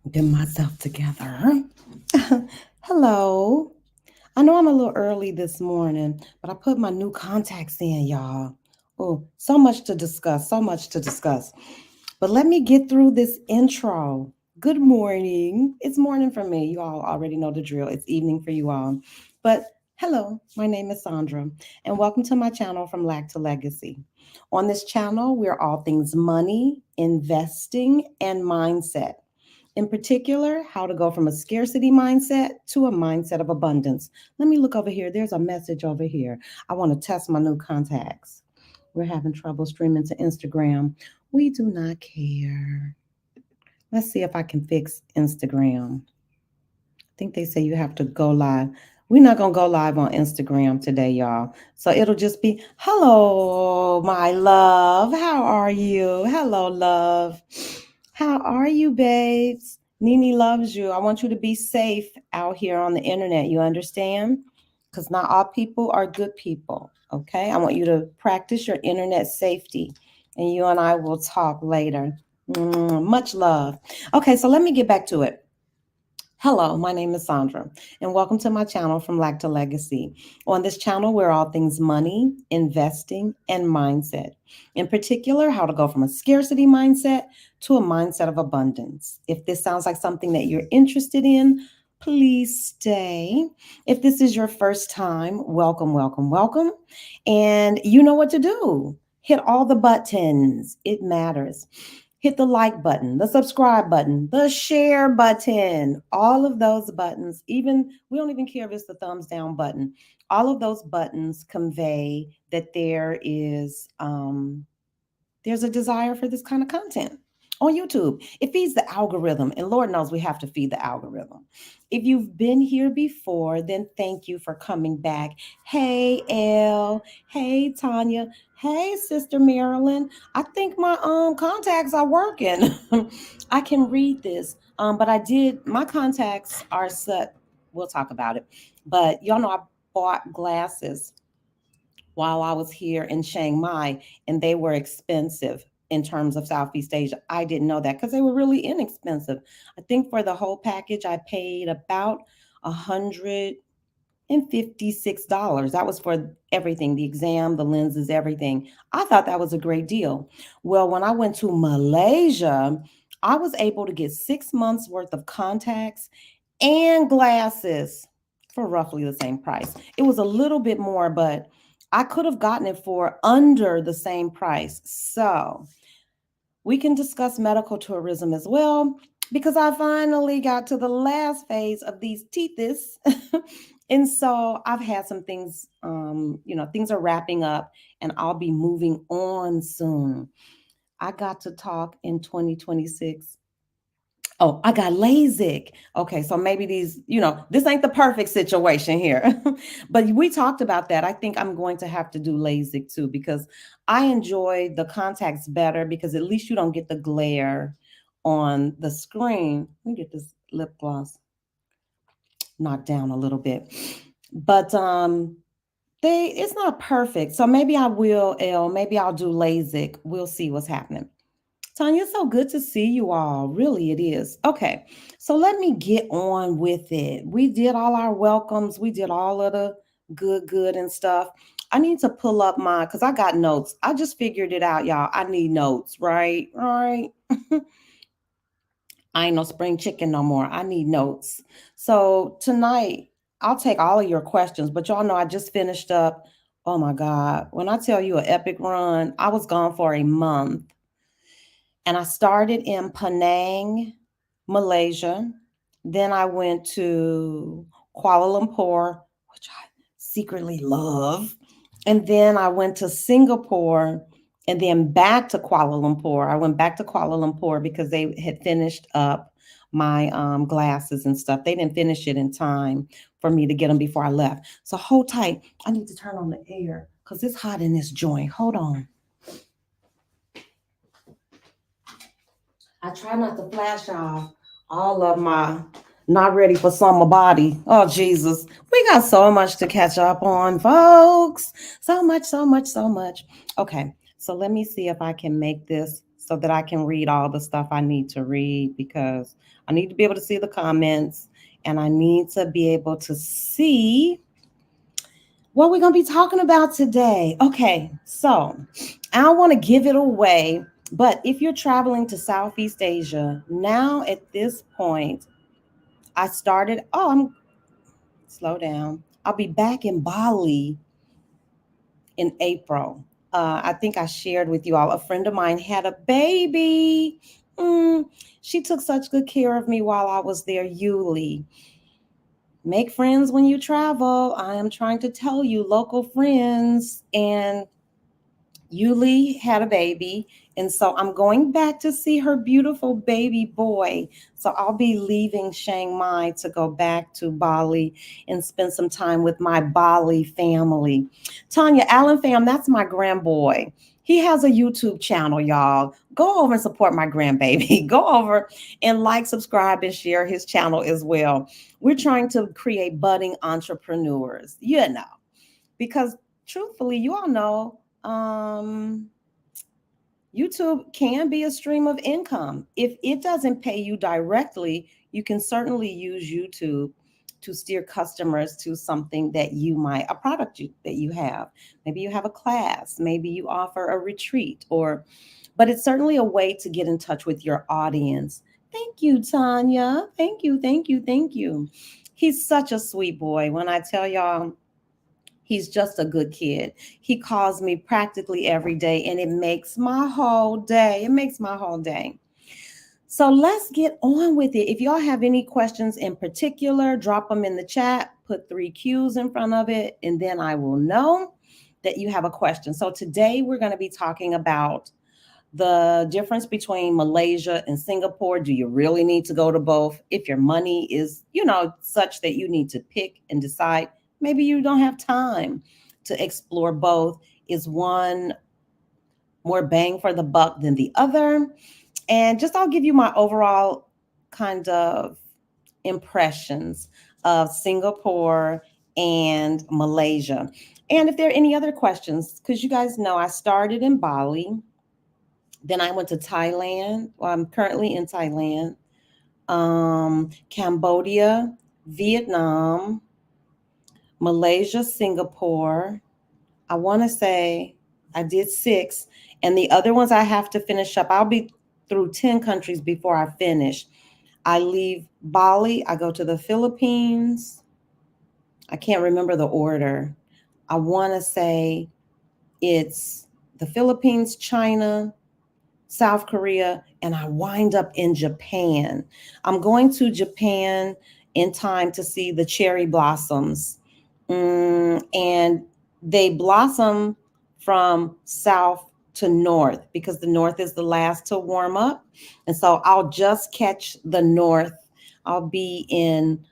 Get myself together. Hello. I know I'm a little early this morning, but I put my new contacts in, y'all. Oh, so much to discuss, so much to discuss. But let me get through this intro. Good morning. It's morning for me. You all already know the drill. It's evening for you all. But hello, my name is Sandra, and welcome to my channel From Lack to Legacy. On this channel, we're all things money, investing, and mindset. In particular, how to go from a scarcity mindset to a mindset of abundance. Let me look over here. There's a message over here. I want to test my new contacts. We're having trouble streaming to Instagram. We do not care. Let's see if I can fix Instagram. I think they say you have to go live. We're not going to go live on Instagram today, y'all. So it'll just be, hello, my love. How are you? Hello, love. How are you, babes? Nene loves you. I want you to be safe out here on the internet. You understand? Because not all people are good people. Okay. I want you to practice your internet safety. And you and I will talk later. Much love. Okay. So let me get back to it. Hello, my name is Sandra, and welcome to my channel From Lack to Legacy. On this channel, we're all things money, investing, and mindset. In particular, how to go from a scarcity mindset to a mindset of abundance. If this sounds like something that you're interested in, please stay. If this is your first time, welcome, welcome, welcome. And you know what to do. Hit all the buttons. It matters. Hit the like button, the subscribe button, the share button, all of those buttons. Even we don't even care if it's the thumbs down button. All of those buttons convey that there's a desire for this kind of content on YouTube. It feeds the algorithm, and Lord knows we have to feed the algorithm. If you've been here before, then thank you for coming back. Hey, Elle. Hey, Tanya. Hey, Sister Marilyn. I think my contacts are working. I can read this, but I did. My contacts are set. We'll talk about it. But y'all know I bought glasses while I was here in Chiang Mai, and they were expensive in terms of Southeast Asia. I didn't know that because they were really inexpensive. I think for the whole package, I paid about $156. That was for everything, the exam, the lenses, everything. I thought that was a great deal. Well, when I went to Malaysia, I was able to get 6 months worth of contacts and glasses for roughly the same price. It was a little bit more, but I could have gotten it for under the same price. So we can discuss medical tourism as well because I finally got to the last phase of these teethis. And so I've had some things, things are wrapping up and I'll be moving on soon. I got to talk in 2026. Oh, I got LASIK. Okay, so maybe this ain't the perfect situation here. But we talked about that. I think I'm going to have to do LASIK too because I enjoy the contacts better because at least you don't get the glare on the screen. Let me get this lip gloss knocked down a little bit. But it's not perfect. So maybe I will, maybe I'll do LASIK. We'll see what's happening. Tanya, it's so good to see you all. Really, it is. Okay, so let me get on with it. We did all our welcomes. We did all of the good and stuff. I need to pull up my, because I got notes. I just figured it out, y'all. I need notes, right? Right. I ain't no spring chicken no more. I need notes. So tonight, I'll take all of your questions, but y'all know I just finished up. Oh my God. When I tell you an epic run, I was gone for a month. And I started in Penang, Malaysia. Then I went to Kuala Lumpur, which I secretly love. And then I went to Singapore and then back to Kuala Lumpur. I went back to Kuala Lumpur because they had finished up my glasses and stuff. They didn't finish it in time for me to get them before I left. So hold tight. I need to turn on the air because it's hot in this joint. Hold on. I try not to flash y'all all of my not ready for summer body. Oh, Jesus. We got so much to catch up on, folks. So much, so much, so much. Okay, so let me see if I can make this so that I can read all the stuff I need to read because I need to be able to see the comments, and I need to be able to see what we're going to be talking about today. Okay, so I don't want to give it away, but if you're traveling to Southeast Asia, now at this point, I started, slow down. I'll be back in Bali in April. I think I shared with you all, a friend of mine had a baby. Mm, she took such good care of me while I was there, Yuli. Make friends when you travel. I am trying to tell you, local friends. And Yuli had a baby, and so I'm going back to see her beautiful baby boy. So I'll be leaving Chiang Mai to go back to Bali and spend some time with my Bali family. Tanya Allen fam, that's my grandboy. He has a YouTube channel, y'all. Go over and support my grandbaby. Go over and like, subscribe, and share his channel as well. We're trying to create budding entrepreneurs, because truthfully, you all know, YouTube can be a stream of income. If it doesn't pay you directly, you can certainly use YouTube to steer customers to something that a product that you have. Maybe you have a class, maybe you offer a retreat, but it's certainly a way to get in touch with your audience. Thank you, Tanya. Thank you, thank you, thank you. He's such a sweet boy. When I tell y'all, he's just a good kid. He calls me practically every day, and it makes my whole day. It makes my whole day. So let's get on with it. If y'all have any questions in particular, drop them in the chat, put 3 Q's in front of it, and then I will know that you have a question. So today we're going to be talking about the difference between Malaysia and Singapore. Do you really need to go to both? If your money is, such that you need to pick and decide, maybe you don't have time to explore both. Is one more bang for the buck than the other? And just I'll give you my overall kind of impressions of Singapore and Malaysia. And if there are any other questions, because you guys know I started in Bali, then I went to Thailand. Well, I'm currently in Thailand, Cambodia, Vietnam, Malaysia, Singapore. I want to say I did 6, and the other ones I have to finish up. I'll be through 10 countries before I finish. I leave Bali, I go to the Philippines. I can't remember the order. I want to say it's the Philippines, China, South Korea, and I wind up in Japan. I'm going to Japan in time to see the cherry blossoms. And they blossom from south to north because the north is the last to warm up. And so I'll just catch the north. I'll be in,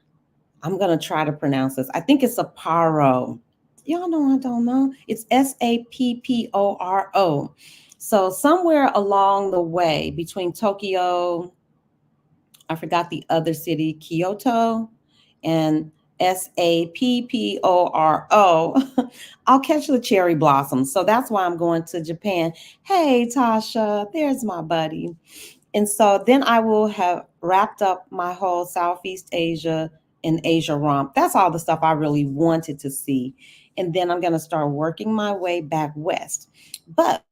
I'm going to try to pronounce this. I think it's Sapporo. Y'all know I don't know. It's Sapporo. So somewhere along the way between Tokyo, I forgot the other city, Kyoto, and Sapporo, I'll catch the cherry blossoms. So that's why I'm going to Japan. Hey, Tasha, there's my buddy. And so then I will have wrapped up my whole Southeast Asia and Asia romp. That's all the stuff I really wanted to see. And then I'm going to start working my way back west. But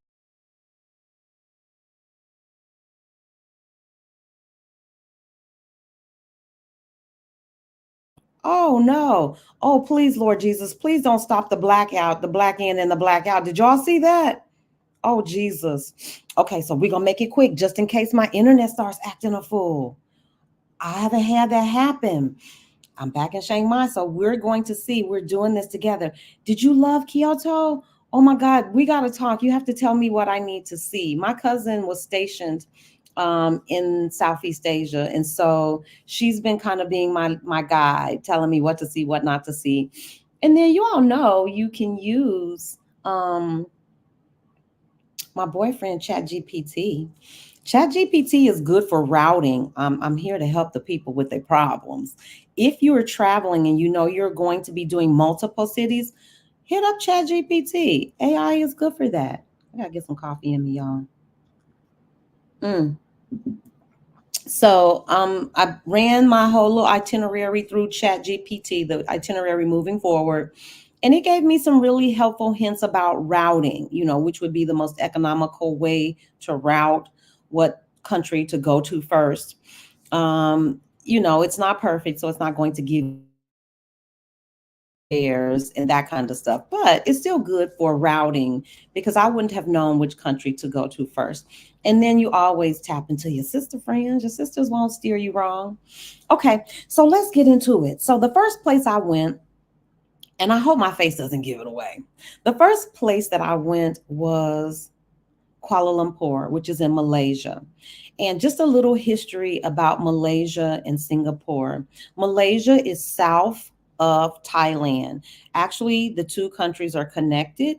oh no. Oh, please, Lord Jesus, please don't stop the blackout, the black in and the blackout. Did y'all see that? Oh, Jesus. Okay, so we're going to make it quick just in case my internet starts acting a fool. I haven't had that happen. I'm back in Chiang Mai, so we're going to see. We're doing this together. Did you love Kyoto? Oh my God, we got to talk. You have to tell me what I need to see. My cousin was stationed in Southeast Asia, and so she's been kind of being my guide, telling me what to see, what not to see. And then you all know you can use my boyfriend ChatGPT. ChatGPT is good for routing. I'm here to help the people with their problems. If you are traveling and you know you're going to be doing multiple cities, hit up ChatGPT. AI is good for that. I gotta get some coffee in me, y'all. So I ran my whole little itinerary through Chat GPT, the itinerary moving forward, and it gave me some really helpful hints about routing, which would be the most economical way to route, what country to go to first. It's not perfect, so it's not going to give you fares and that kind of stuff, but it's still good for routing because I wouldn't have known which country to go to first. And then you always tap into your sister friends. Your sisters won't steer you wrong. Okay, so let's get into it. So the first place I went, and I hope my face doesn't give it away. The first place that I went was Kuala Lumpur, which is in Malaysia. And just a little history about Malaysia and Singapore. Malaysia is south of Thailand. Actually, the two countries are connected.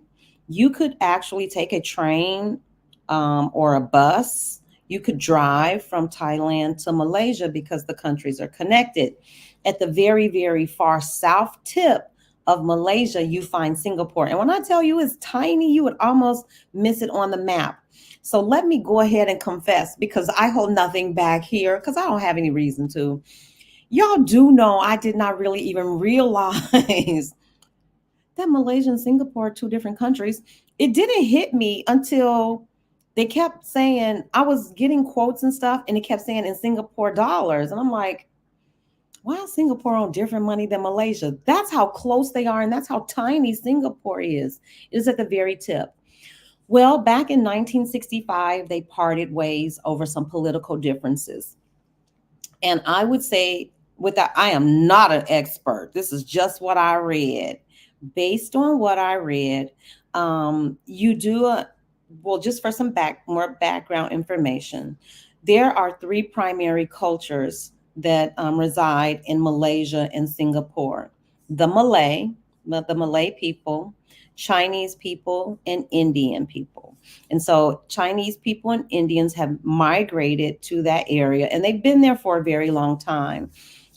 You could actually take a train or a bus. You could drive from Thailand to Malaysia because the countries are connected. At the very, very far south tip of Malaysia, you find Singapore. And when I tell you it's tiny, you would almost miss it on the map. So let me go ahead and confess because I hold nothing back here because I don't have any reason to. Y'all do know I did not really even realize that Malaysia and Singapore are two different countries. It didn't hit me until they kept saying, I was getting quotes and stuff, and it kept saying in Singapore dollars. And I'm like, why is Singapore on different money than Malaysia? That's how close they are, and that's how tiny Singapore is. It is at the very tip. Well, back in 1965, they parted ways over some political differences. And I would say, with that, I am not an expert. This is just what I read. Based on what I read, you do a well, just for some more background information. There are three primary cultures that reside in Malaysia and Singapore: the Malay people, Chinese people, and Indian people. And so Chinese people and Indians have migrated to that area and they've been there for a very long time.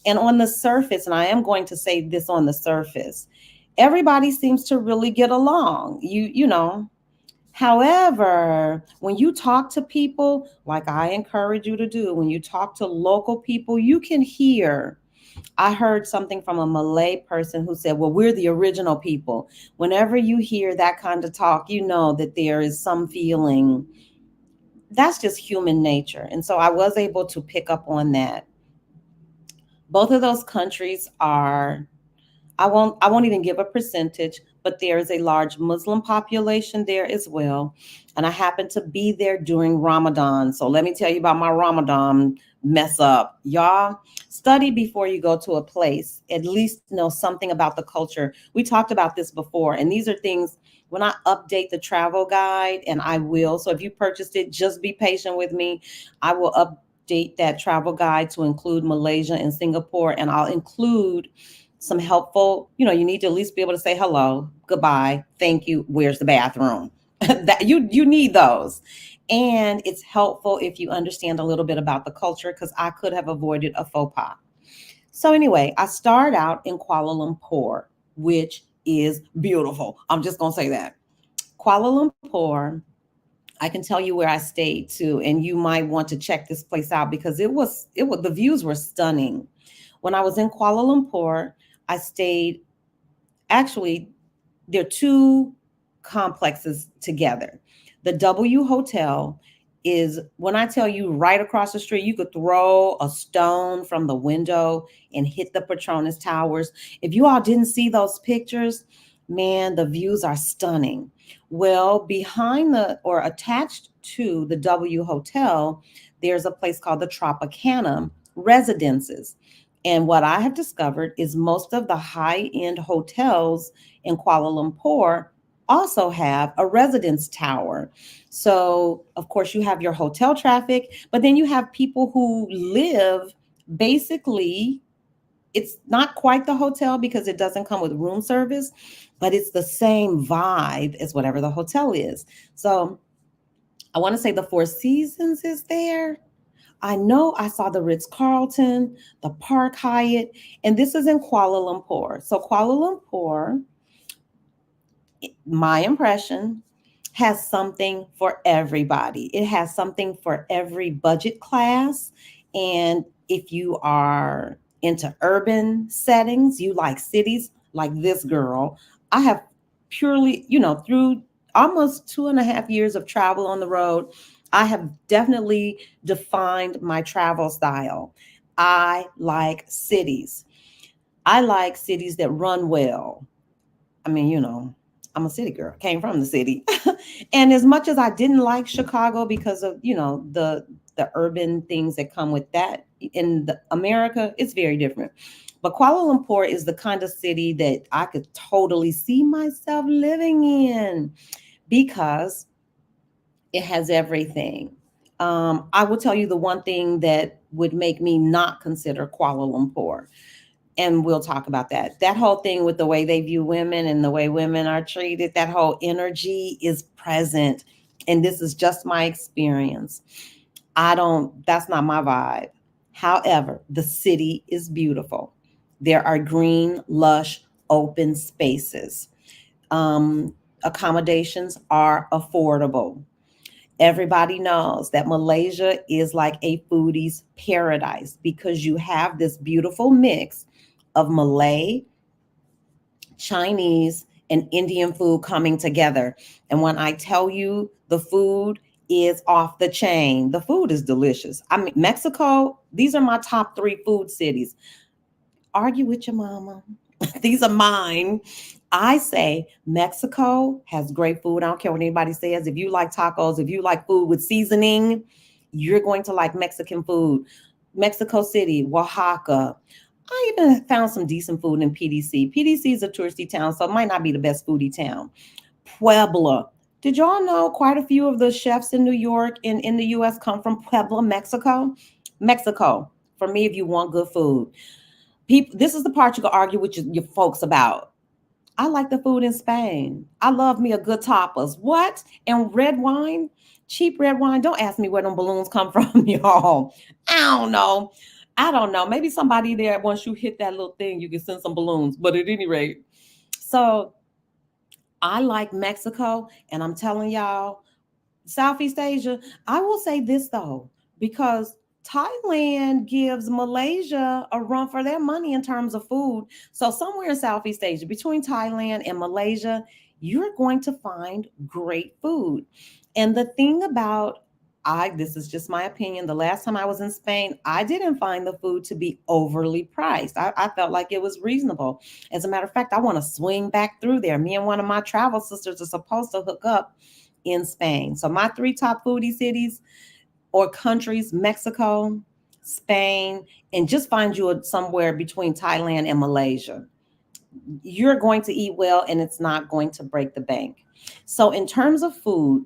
And on the surface, and I am going to say this on the surface, everybody seems to really get along. You know. However, when you talk to people, like I encourage you to do, when you talk to local people, you can hear. I heard something from a Malay person who said, well, we're the original people. Whenever you hear that kind of talk, you know that there is some feeling. That's just human nature. And so I was able to pick up on that. Both of those countries are, I won't even give a percentage, but there is a large Muslim population there as well. And I happened to be there during Ramadan. So let me tell you about my Ramadan mess up. Y'all study before you go to a place. At least know something about the culture. We talked about this before, and these are things when I update the travel guide, and I will. So if you purchased it, just be patient with me. I will update that travel guide to include Malaysia and Singapore, and I'll include some helpful, you need to at least be able to say hello, goodbye, thank you, where's the bathroom? That you need those. And it's helpful if you understand a little bit about the culture because I could have avoided a faux pas. So anyway, I start out in Kuala Lumpur, which is beautiful. I'm just going to say that. Kuala Lumpur, I can tell you where I stayed too, and you might want to check this place out because it was the views were stunning. When I was in Kuala Lumpur, I stayed, actually, there are two complexes together. The W Hotel is, when I tell you, right across the street, you could throw a stone from the window and hit the Petronas Towers. If you all didn't see those pictures, man, the views are stunning. Well, behind the or attached to the W Hotel, there's a place called the Tropicana Residences. And what I have discovered is most of the high end hotels in Kuala Lumpur also have a residence tower. So, of course, you have your hotel traffic, but then you have people who live basically, it's not quite the hotel because it doesn't come with room service, but it's the same vibe as whatever the hotel is. So, I want to say the Four Seasons is there. I know I saw the Ritz Carlton, the Park Hyatt, and this is in Kuala Lumpur. So, Kuala Lumpur, my impression, has something for everybody. It has something for every budget class. And if you are into urban settings, you like cities like this girl, I have purely, through almost 2.5 years of travel on the road, I have definitely defined my travel style. I like cities. I like cities that run well. I mean, I'm a city girl, came from the city. And as much as I didn't like Chicago because of, the urban things that come with that in America, it's very different. But Kuala Lumpur is the kind of city that I could totally see myself living in because it has everything. I will tell you the one thing that would make me not consider Kuala Lumpur, and we'll talk about that. That whole thing with the way they view women and the way women are treated, that whole energy is present. And this is just my experience. That's not my vibe. However, the city is beautiful. There are green, lush, open spaces. Accommodations are affordable. Everybody knows that Malaysia is like a foodie's paradise because you have this beautiful mix of Malay, Chinese, and Indian food coming together. And when I tell you the food is off the chain, the food is delicious. I mean, Mexico, these are my top three food cities. Argue with your mama. These are mine. I say Mexico has great food. I don't care what anybody says. If you like tacos, if you like food with seasoning, you're going to like Mexican food. Mexico City, Oaxaca. I even found some decent food in PDC. PDC is a touristy town, so it might not be the best foodie town. Puebla. Did y'all know quite a few of the chefs in New York and in the US come from Puebla, Mexico? Mexico, for me, if you want good food. People, this is the part you can argue with your folks about. I like the food in Spain. I love me a good tapas. What? And red wine? Cheap red wine. Don't ask me where them balloons come from, y'all. I don't know. I don't know. Maybe somebody there, once you hit that little thing, you can send some balloons. But at any rate, so I like Mexico. And I'm telling y'all, Southeast Asia, I will say this though, because Thailand gives Malaysia a run for their money in terms of food. So, somewhere in Southeast Asia, between Thailand and Malaysia, you're going to find great food. And the thing about this is just my opinion. The last time I was in Spain, I didn't find the food to be overly priced. I felt like it was reasonable. As a matter of fact, I want to swing back through there. Me and one of my travel sisters are supposed to hook up in Spain. So my three top foodie cities or countries, Mexico, Spain, and just find you somewhere between Thailand and Malaysia. You're going to eat well and it's not going to break the bank. So in terms of food,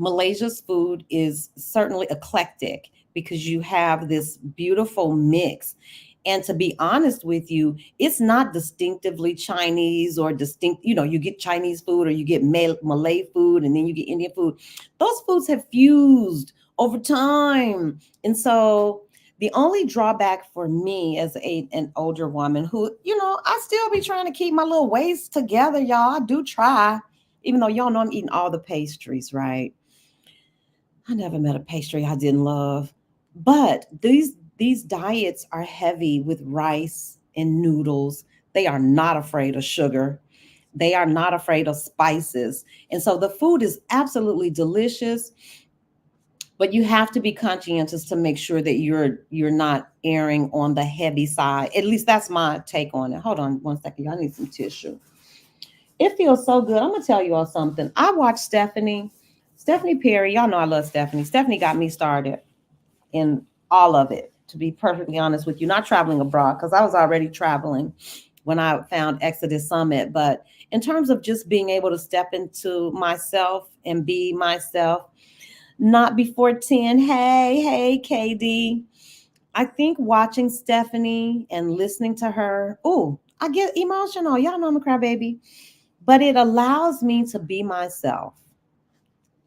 Malaysia's food is certainly eclectic because you have this beautiful mix. And to be honest with you, it's not distinctively Chinese or distinct, you get Chinese food or you get Malay food and then you get Indian food. Those foods have fused over time. And so the only drawback for me as an older woman who, I still be trying to keep my little waist together, y'all. I do try, even though y'all know I'm eating all the pastries, right? I never met a pastry I didn't love. But these diets are heavy with rice and noodles. They are not afraid of sugar. They are not afraid of spices. And so the food is absolutely delicious, but you have to be conscientious to make sure that you're not erring on the heavy side. At least that's my take on it. Hold on one second. Y'all need some tissue. It feels so good. I'm gonna tell you all something. I watched Stephanie Perry. Y'all know I love Stephanie. Stephanie got me started in all of it, to be perfectly honest with you. Not traveling abroad, because I was already traveling when I found Exodus Summit. But in terms of just being able to step into myself and be myself, not before 10. Hey, KD. I think watching Stephanie and listening to her, oh, I get emotional. Y'all know I'm a crybaby. But it allows me to be myself.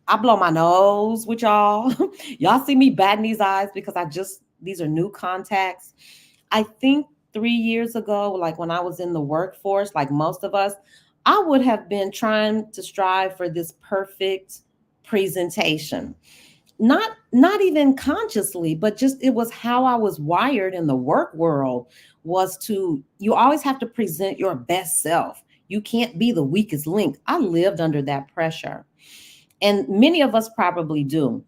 I blow my nose with y'all. Y'all see me batting these eyes because these are new contacts. I think 3 years ago, like when I was in the workforce, like most of us, I would have been trying to strive for this perfect presentation. not even consciously, but just it was how I was wired in the work world, was to, you always have to present your best self. You can't be the weakest link. I lived under that pressure. And many of us probably do.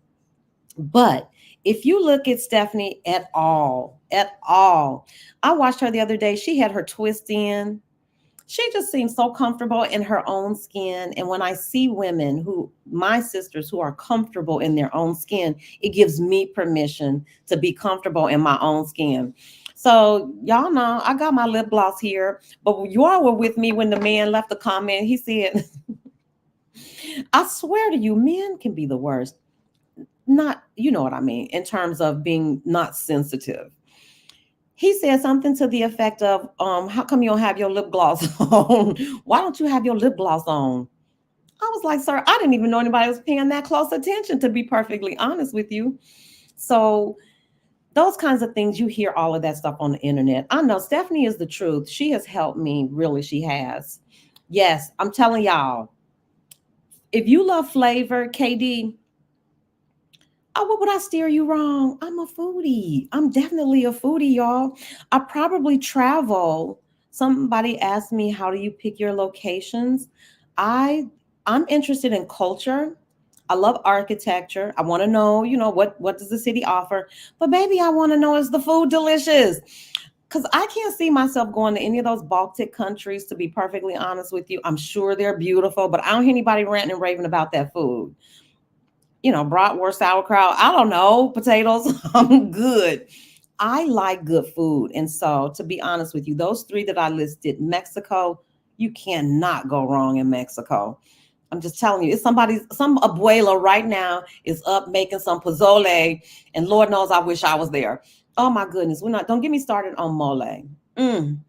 But if you look at Stephanie at all, I watched her the other day. She had her twist in. She just seems so comfortable in her own skin. And when I see women who, my sisters, who are comfortable in their own skin, it gives me permission to be comfortable in my own skin. So y'all know I got my lip gloss here, but you all were with me when the man left the comment. He said, I swear to you, men can be the worst. Not, you know what I mean, in terms of being not sensitive. He said something to the effect of, how come you don't have your lip gloss on? Why don't you have your lip gloss on? I was like, sir, I didn't even know anybody was paying that close attention, to be perfectly honest with you. So those kinds of things, you hear all of that stuff on the internet. I know Stephanie is the truth. She has helped me, really, she has. Yes, I'm telling y'all, if you love flavor, KD, oh, what would I steer you wrong? I'm a foodie. I'm definitely a foodie, y'all. I probably travel. Somebody asked me, how do you pick your locations? I I'm interested in culture. I love architecture. I want to know, what does the city offer? But baby, I want to know, is the food delicious? Because I can't see myself going to any of those Baltic countries, to be perfectly honest with you. I'm sure they're beautiful, but I don't hear anybody ranting and raving about that food. Bratwurst, sauerkraut. I don't know, potatoes. I'm good. I like good food. And so, to be honest with you, those three that I listed, Mexico, you cannot go wrong in Mexico. I'm just telling you, it's some abuela right now is up making some pozole, and Lord knows I wish I was there. Oh my goodness, don't get me started on mole.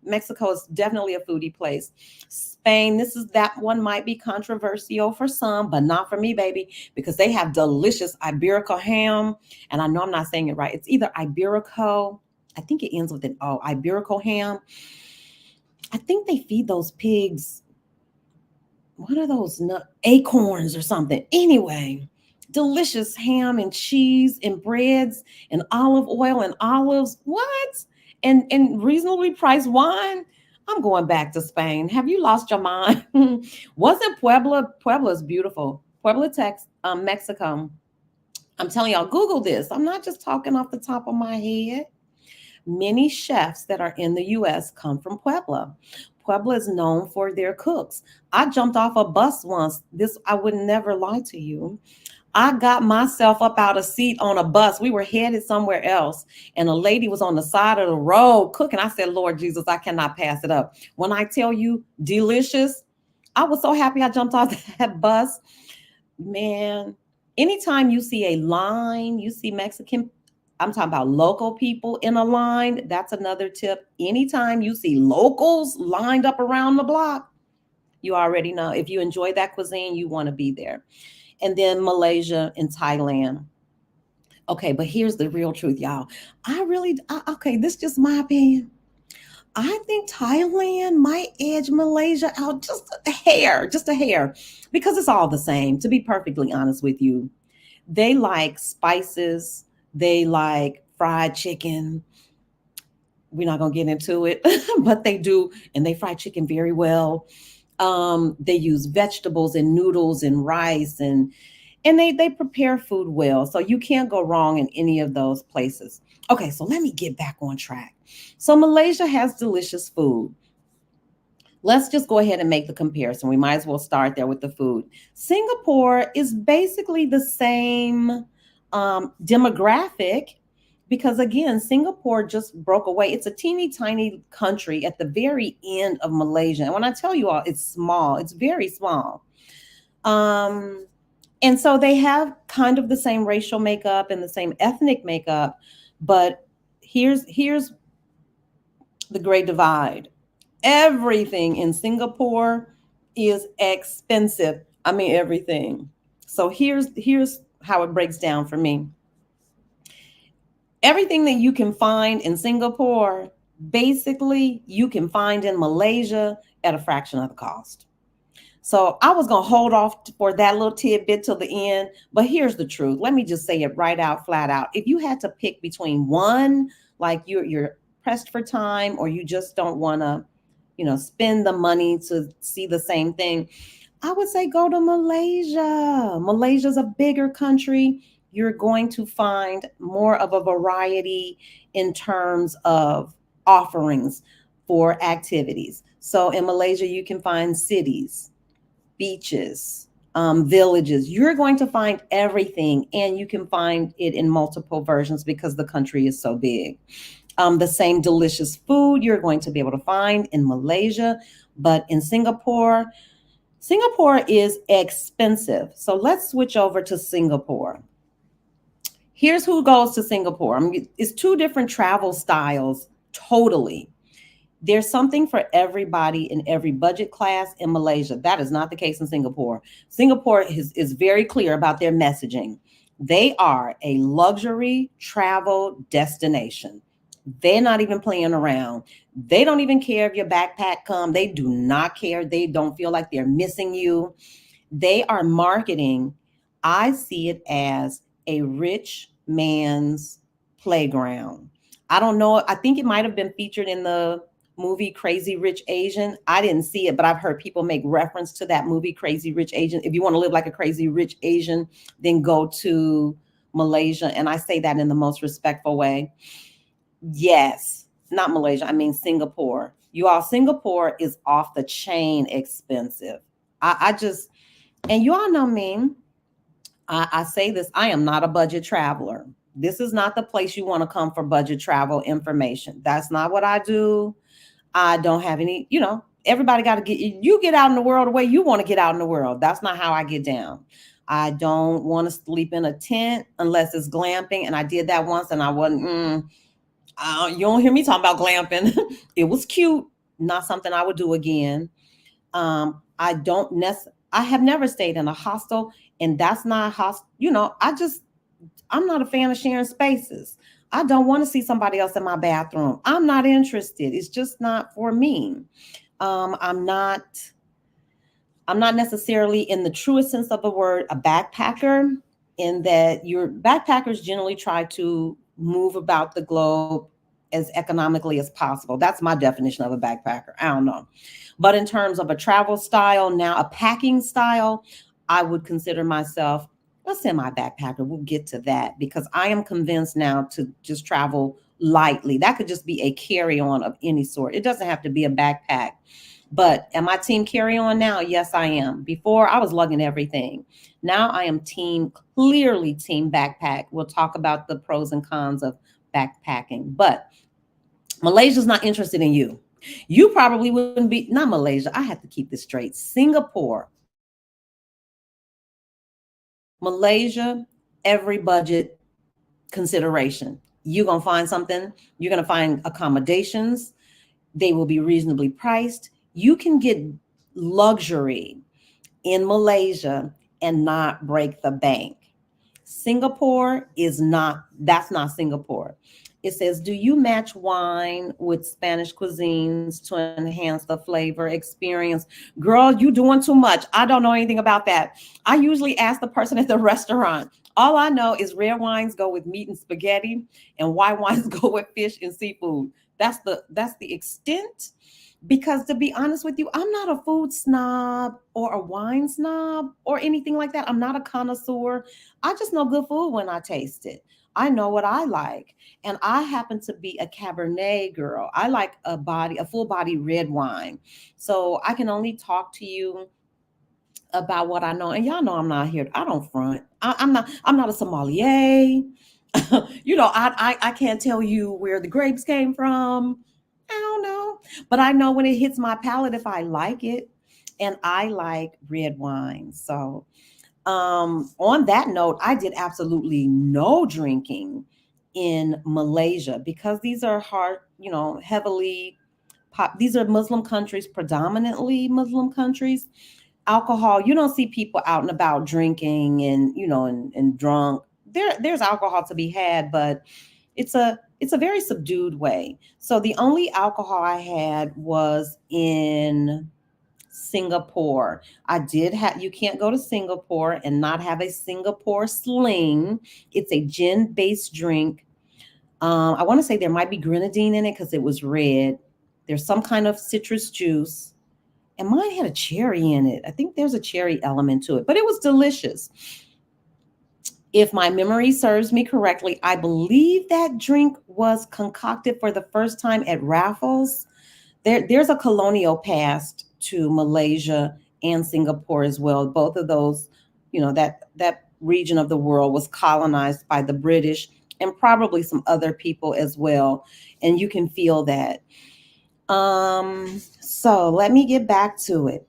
Mexico is definitely a foodie place. Spain, that one might be controversial for some, but not for me, baby, because they have delicious Iberico ham. And I know I'm not saying it right. It's either Iberico, I think it ends with an O, Iberico ham. I think they feed those pigs, what are those acorns or something? Anyway, delicious ham and cheese and breads and olive oil and olives. What? And reasonably priced wine. I'm going back to Spain. Have you lost your mind? Wasn't Puebla? Puebla's beautiful. Puebla, Mexico. I'm telling y'all, Google this. I'm not just talking off the top of my head. Many chefs that are in the US come from Puebla. Puebla is known for their cooks. I jumped off a bus once. I would never lie to you. I got myself up out of seat on a bus. We were headed somewhere else, and a lady was on the side of the road cooking. I said, Lord Jesus, I cannot pass it up. When I tell you delicious, I was so happy I jumped off that bus. Man, anytime you see a line, you see Mexican, I'm talking about local people in a line. That's another tip. Anytime you see locals lined up around the block, you already know. If you enjoy that cuisine, you want to be there. And then Malaysia and Thailand. Okay, but here's the real truth, y'all. Okay, this is just my opinion. I think Thailand might edge Malaysia out just a hair, because it's all the same, to be perfectly honest with you. They like spices, they like fried chicken. We're not going to get into it, but they do, and they fry chicken very well. They use vegetables and noodles and rice, and they prepare food well. So you can't go wrong in any of those places. Okay, so let me get back on track. So Malaysia has delicious food. Let's just go ahead and make the comparison. We might as well start there with the food. Singapore is basically the same demographic, because again, Singapore just broke away. It's a teeny tiny country at the very end of Malaysia. And when I tell you all, it's small, it's very small. And so they have kind of the same racial makeup and the same ethnic makeup, but here's the great divide. Everything in Singapore is expensive. I mean, everything. So here's how it breaks down for me. Everything that you can find in Singapore, basically you can find in Malaysia at a fraction of the cost. So I was gonna hold off for that little tidbit till the end, but here's the truth. Let me just say it right out, flat out. If you had to pick between one, like you're pressed for time, or you just don't want to, spend the money to see the same thing, I would say go to Malaysia. Malaysia's a bigger country. You're going to find more of a variety in terms of offerings for activities. So in Malaysia, you can find cities, beaches, villages. You're going to find everything, and you can find it in multiple versions because the country is so big. The same delicious food you're going to be able to find in Malaysia, but in Singapore, Singapore is expensive. So let's switch over to Singapore. Here's who goes to Singapore. I mean, it's two different travel styles, totally. There's something for everybody in every budget class in Malaysia. That is not the case in Singapore. Singapore is very clear about their messaging. They are a luxury travel destination. They're not even playing around. They don't even care if your backpack come. They do not care. They don't feel like they're missing you. They are marketing. I see it as a rich man's playground. I don't know. I think it might have been featured in the movie Crazy Rich Asian. I didn't see it, but I've heard people make reference to that movie Crazy Rich Asian. If you want to live like a crazy rich Asian, then go to Malaysia. And I say that in the most respectful way. Yes, not Malaysia. I mean Singapore. You all, Singapore is off the chain expensive. I just, and you all know me. I say this, I am not a budget traveler. This is not the place you want to come for budget travel information. That's not what I do. I don't have any, everybody got to you get out in the world the way you want to get out in the world. That's not how I get down. I don't want to sleep in a tent unless it's glamping. And I did that once and I wasn't, you don't hear me talking about glamping. It was cute. Not something I would do again. I have never stayed in a hostel, and that's not hostel. I'm not a fan of sharing spaces. I don't want to see somebody else in my bathroom. I'm not interested. It's just not for me. Um, I'm not, I'm not necessarily in the truest sense of the word a backpacker, in that your backpackers generally try to move about the globe as economically as possible. That's my definition of a backpacker. I don't know. But in terms of a travel style, now a packing style, I would consider myself a semi backpacker. We'll get to that because I am convinced now to just travel lightly. That could just be a carry on of any sort. It doesn't have to be a backpack. But am I team carry on now? Yes, I am. Before I was lugging everything. Now I am clearly team backpack. We'll talk about the pros and cons of backpacking. But Malaysia's not interested in you. You probably wouldn't be, not Malaysia. I have to keep this straight. Singapore, Malaysia, every budget consideration. You're going to find something. You're going to find accommodations. They will be reasonably priced. You can get luxury in Malaysia and not break the bank. Singapore is not, that's not Singapore. It says, do you match wine with Spanish cuisines to enhance the flavor experience? Girl, you doing too much. I don't know anything about that. I usually ask the person at the restaurant. All I know is red wines go with meat and spaghetti, and white wines go with fish and seafood. That's the extent. Because to be honest with you, I'm not a food snob or a wine snob or anything like that. I'm not a connoisseur. I just know good food when I taste it. I know what I like. And I happen to be a Cabernet girl. I like a full body red wine. So I can only talk to you about what I know. And y'all know I'm not here. I don't front. I'm not a sommelier. I can't tell you where the grapes came from. I don't know. But I know when it hits my palate if I like it. And I like red wine. So on that note, I did absolutely no drinking in Malaysia because these are hard, heavily these are Muslim countries, predominantly Muslim countries. Alcohol, you don't see people out and about drinking and drunk. There's alcohol to be had, but it's a very subdued way. So the only alcohol I had was in Singapore. I did have, you can't go to Singapore and not have a Singapore sling. It's a gin based drink. I want to say there might be grenadine in it because it was red. There's some kind of citrus juice. And mine had a cherry in it. I think there's a cherry element to it, but it was delicious. If my memory serves me correctly, I believe that drink was concocted for the first time at Raffles. There's a colonial past to Malaysia and Singapore as well. Both of those, that region of the world was colonized by the British and probably some other people as well. And you can feel that. So let me get back to it.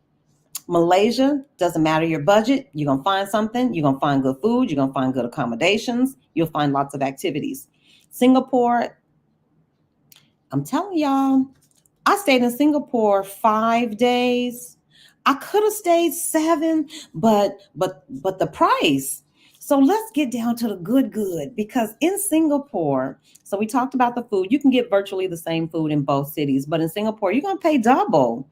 Malaysia, doesn't matter your budget, you're going to find something. You're going to find good food. You're going to find good accommodations. You'll find lots of activities. Singapore, I'm telling y'all, I stayed in Singapore 5 days. I could have stayed 7, but the price. So let's get down to the good, because in Singapore, so we talked about the food. You can get virtually the same food in both cities, but in Singapore, you're going to pay double,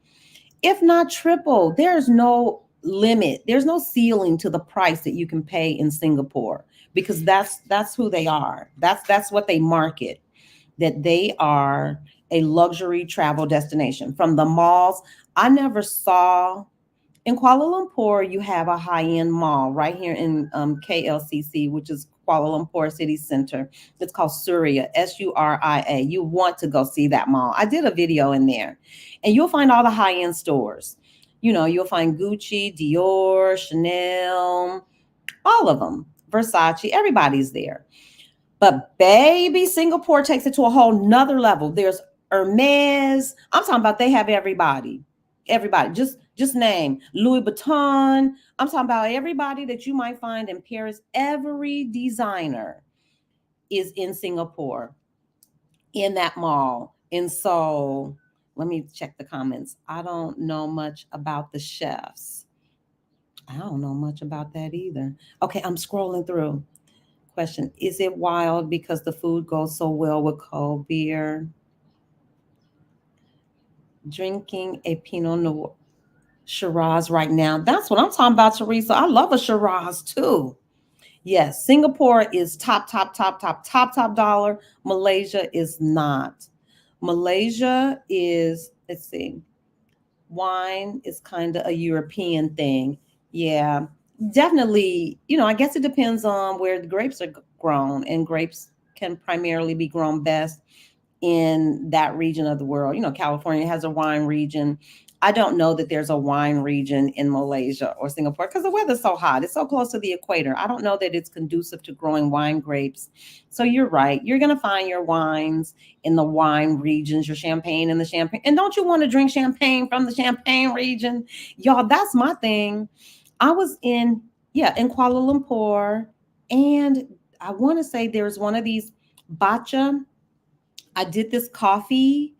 if not triple. There's no limit. There's no ceiling to the price that you can pay in Singapore, because that's who they are. That's what they market, that they are a luxury travel destination. From the malls, I never saw, in Kuala Lumpur, you have a high-end mall right here in KLCC, which is Kuala Lumpur City Center. It's called Suria, Suria. You want to go see that mall. I did a video in there, and you'll find all the high-end stores. You'll find Gucci, Dior, Chanel, all of them, Versace, everybody's there. But baby, Singapore takes it to a whole nother level. There's Hermes. I'm talking about, they have everybody. Everybody. Just name Louis Vuitton. I'm talking about everybody that you might find in Paris. Every designer is in Singapore, in that mall. And so let me check the comments. I don't know much about the chefs. I don't know much about that either. Okay, I'm scrolling through. Question: is it wild because the food goes so well with cold beer? Drinking a Pinot Noir Shiraz right now. That's what I'm talking about, Teresa. I love a Shiraz too. Yes, Singapore is top dollar. Malaysia is not. Malaysia is, let's see, wine is kind of a European thing. Yeah, definitely. I guess it depends on where the grapes are grown, and grapes can primarily be grown best in that region of the world. California has a wine region. I don't know that there's a wine region in Malaysia or Singapore because the weather's so hot. It's so close to the equator. I don't know that it's conducive to growing wine grapes. So you're right. You're going to find your wines in the wine regions, your champagne in the champagne. And don't you want to drink champagne from the champagne region? Y'all, that's my thing. I was in Kuala Lumpur, and I want to say there's one of these bacha. I did this coffee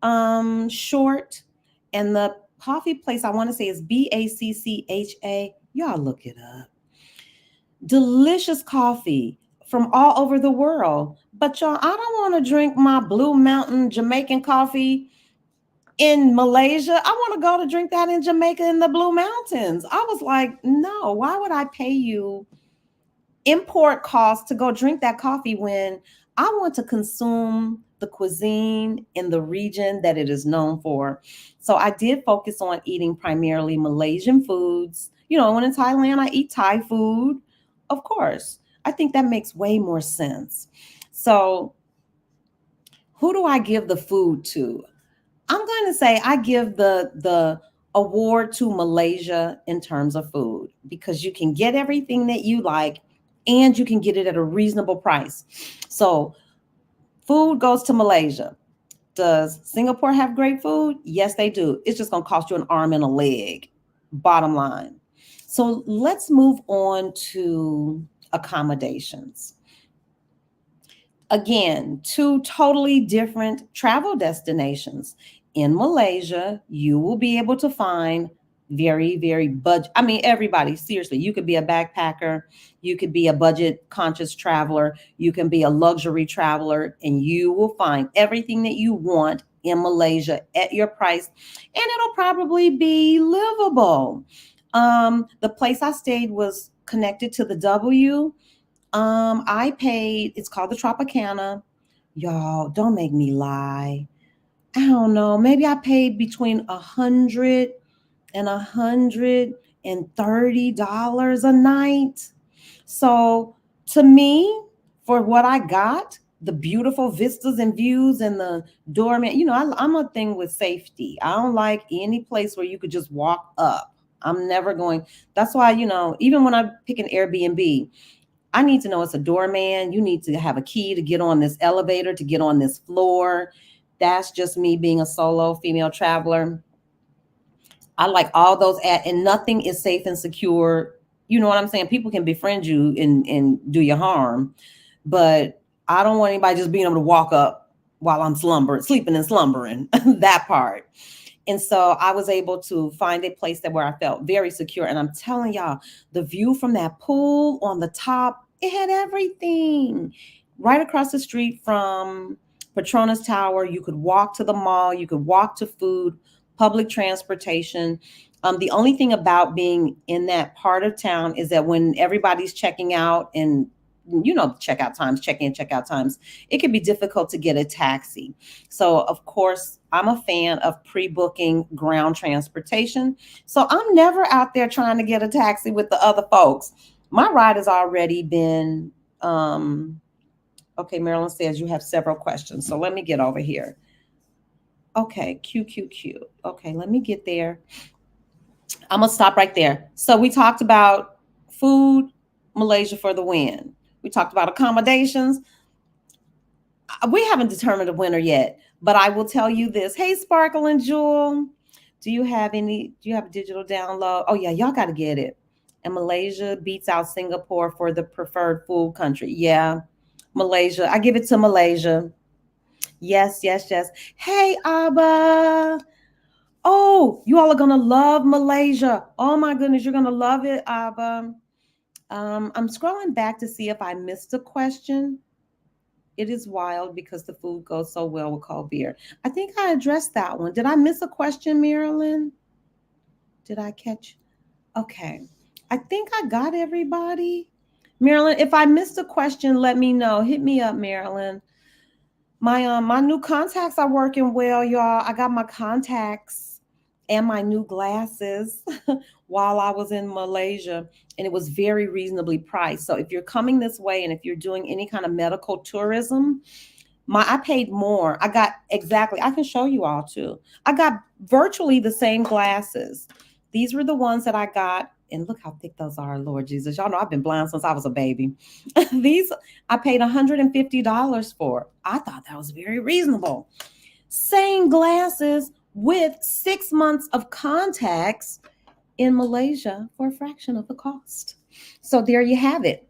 short, and the coffee place, I want to say, is Baccha. Y'all look it up. Delicious coffee from all over the world. But y'all, I don't want to drink my Blue Mountain Jamaican coffee in Malaysia. I want to go to drink that in Jamaica in the Blue Mountains. I was like, no, why would I pay you import costs to go drink that coffee when I want to consume the cuisine in the region that it is known for? So I did focus on eating primarily Malaysian foods. When in Thailand, I eat Thai food, of course. I think that makes way more sense. So who do I give the food to? I'm going to say I give the award to Malaysia in terms of food, because you can get everything that you like and you can get it at a reasonable price. So food goes to Malaysia. Does Singapore have great food? Yes, they do. It's just going to cost you an arm and a leg, bottom line. So let's move on to accommodations. Again, 2 totally different travel destinations. In Malaysia, you will be able to find very, very budget. I mean, everybody, seriously, you could be a backpacker, you could be a budget conscious traveler, you can be a luxury traveler, and you will find everything that you want in Malaysia at your price, and it'll probably be livable. The place I stayed was connected to the W. I paid, it's called the Tropicana. Y'all, don't make me lie. I don't know. Maybe I paid between $100 and $130 a night. So to me, for what I got, the beautiful vistas and views and the doorman, I'm a thing with safety. I don't like any place where you could just walk up. I'm never going. That's why, even when I pick an Airbnb, I need to know it's a doorman. You need to have a key to get on this elevator, to get on this floor. That's just me being a solo female traveler. I like all those and nothing is safe and secure. You know what I'm saying? People can befriend you and do you harm, but I don't want anybody just being able to walk up while I'm sleeping and slumbering. That part. And so I was able to find a place where I felt very secure. And I'm telling y'all, the view from that pool on the top, it had everything. Right across the street from Petronas Tower, you could walk to the mall, you could walk to food, public transportation. The only thing about being in that part of town is that when everybody's checking out and checkout times, check-in, checkout times, it can be difficult to get a taxi. So, of course, I'm a fan of pre-booking ground transportation. So I'm never out there trying to get a taxi with the other folks. My ride has already been, okay, Marilyn says you have several questions. So let me get over here. Okay, QQQ. Okay, let me get there. I'm going to stop right there. So we talked about food, Malaysia for the win. We talked about accommodations. We haven't determined a winner yet, but I will tell you this. Hey, Sparkle and Jewel, do you have a digital download? Oh, yeah, y'all got to get it. And Malaysia beats out Singapore for the preferred food country. Yeah, Malaysia. I give it to Malaysia. Yes, yes, yes. Hey, Abba. Oh, you all are going to love Malaysia. Oh, my goodness, you're going to love it, Abba. I'm scrolling back to see if I missed a question. It is wild because the food goes so well with cold beer. I think I addressed that one. Did I miss a question, Marilyn? Did I catch? Okay. I think I got everybody. Marilyn, if I missed a question, let me know. Hit me up, Marilyn. My new contacts are working well, y'all. I got my contacts and my new glasses while I was in Malaysia, and it was very reasonably priced. So if you're coming this way and if you're doing any kind of medical tourism, I paid more. I can show you all too. I got virtually the same glasses. These were the ones that I got. And look how thick those are, Lord Jesus. Y'all know I've been blind since I was a baby. These I paid $150 for. I thought that was very reasonable. Same glasses with 6 months of contacts in Malaysia for a fraction of the cost. So there you have it.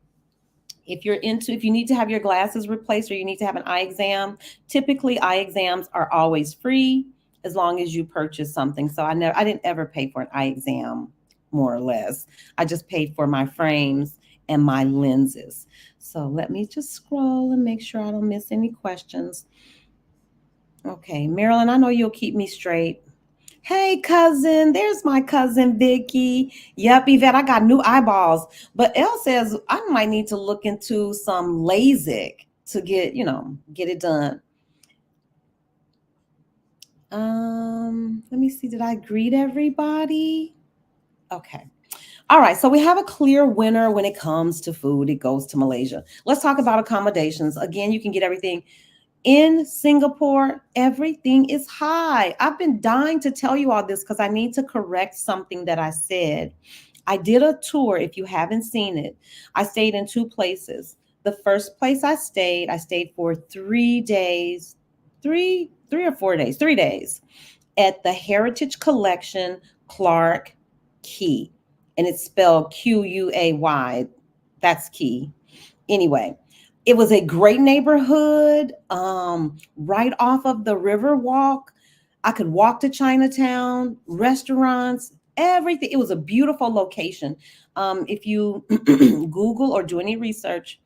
If you need to have your glasses replaced or you need to have an eye exam, typically eye exams are always free as long as you purchase something. So I didn't ever pay for an eye exam, more or less. I just paid for my frames and my lenses. So let me just scroll and make sure I don't miss any questions. Okay, Marilyn, I know you'll keep me straight. Hey, cousin, there's my cousin Vicky. Yep, Yvette, I got new eyeballs. But Elle says I might need to look into some LASIK to get it done. Let me see. Did I greet everybody? Okay. All right. So we have a clear winner when it comes to food. It goes to Malaysia. Let's talk about accommodations. Again, you can get everything. In Singapore, everything is high. I've been dying to tell you all this because I need to correct something that I said. I did a tour. If you haven't seen it, I stayed in 2 places. The first place I stayed for 3 days, 3 or 4 days, 3 days at the Heritage Collection, Clark Quay. And it's spelled Quay. That's key. Anyway, it was a great neighborhood, right off of the River Walk. I could walk to Chinatown, restaurants, everything. It was a beautiful location. If you Google or do any research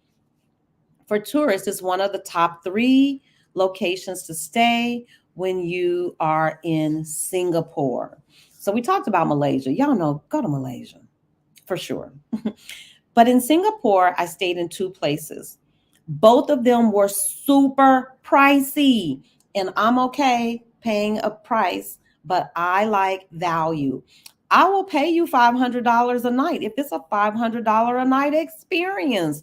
for tourists, it's one of the top 3 locations to stay when you are in Singapore. So we talked about Malaysia. Y'all know, go to Malaysia for sure. But in Singapore, I stayed in two places. Both of them were super pricey, and I'm okay paying a price, but I like value. I will pay you $500 a night if it's a $500 a night experience.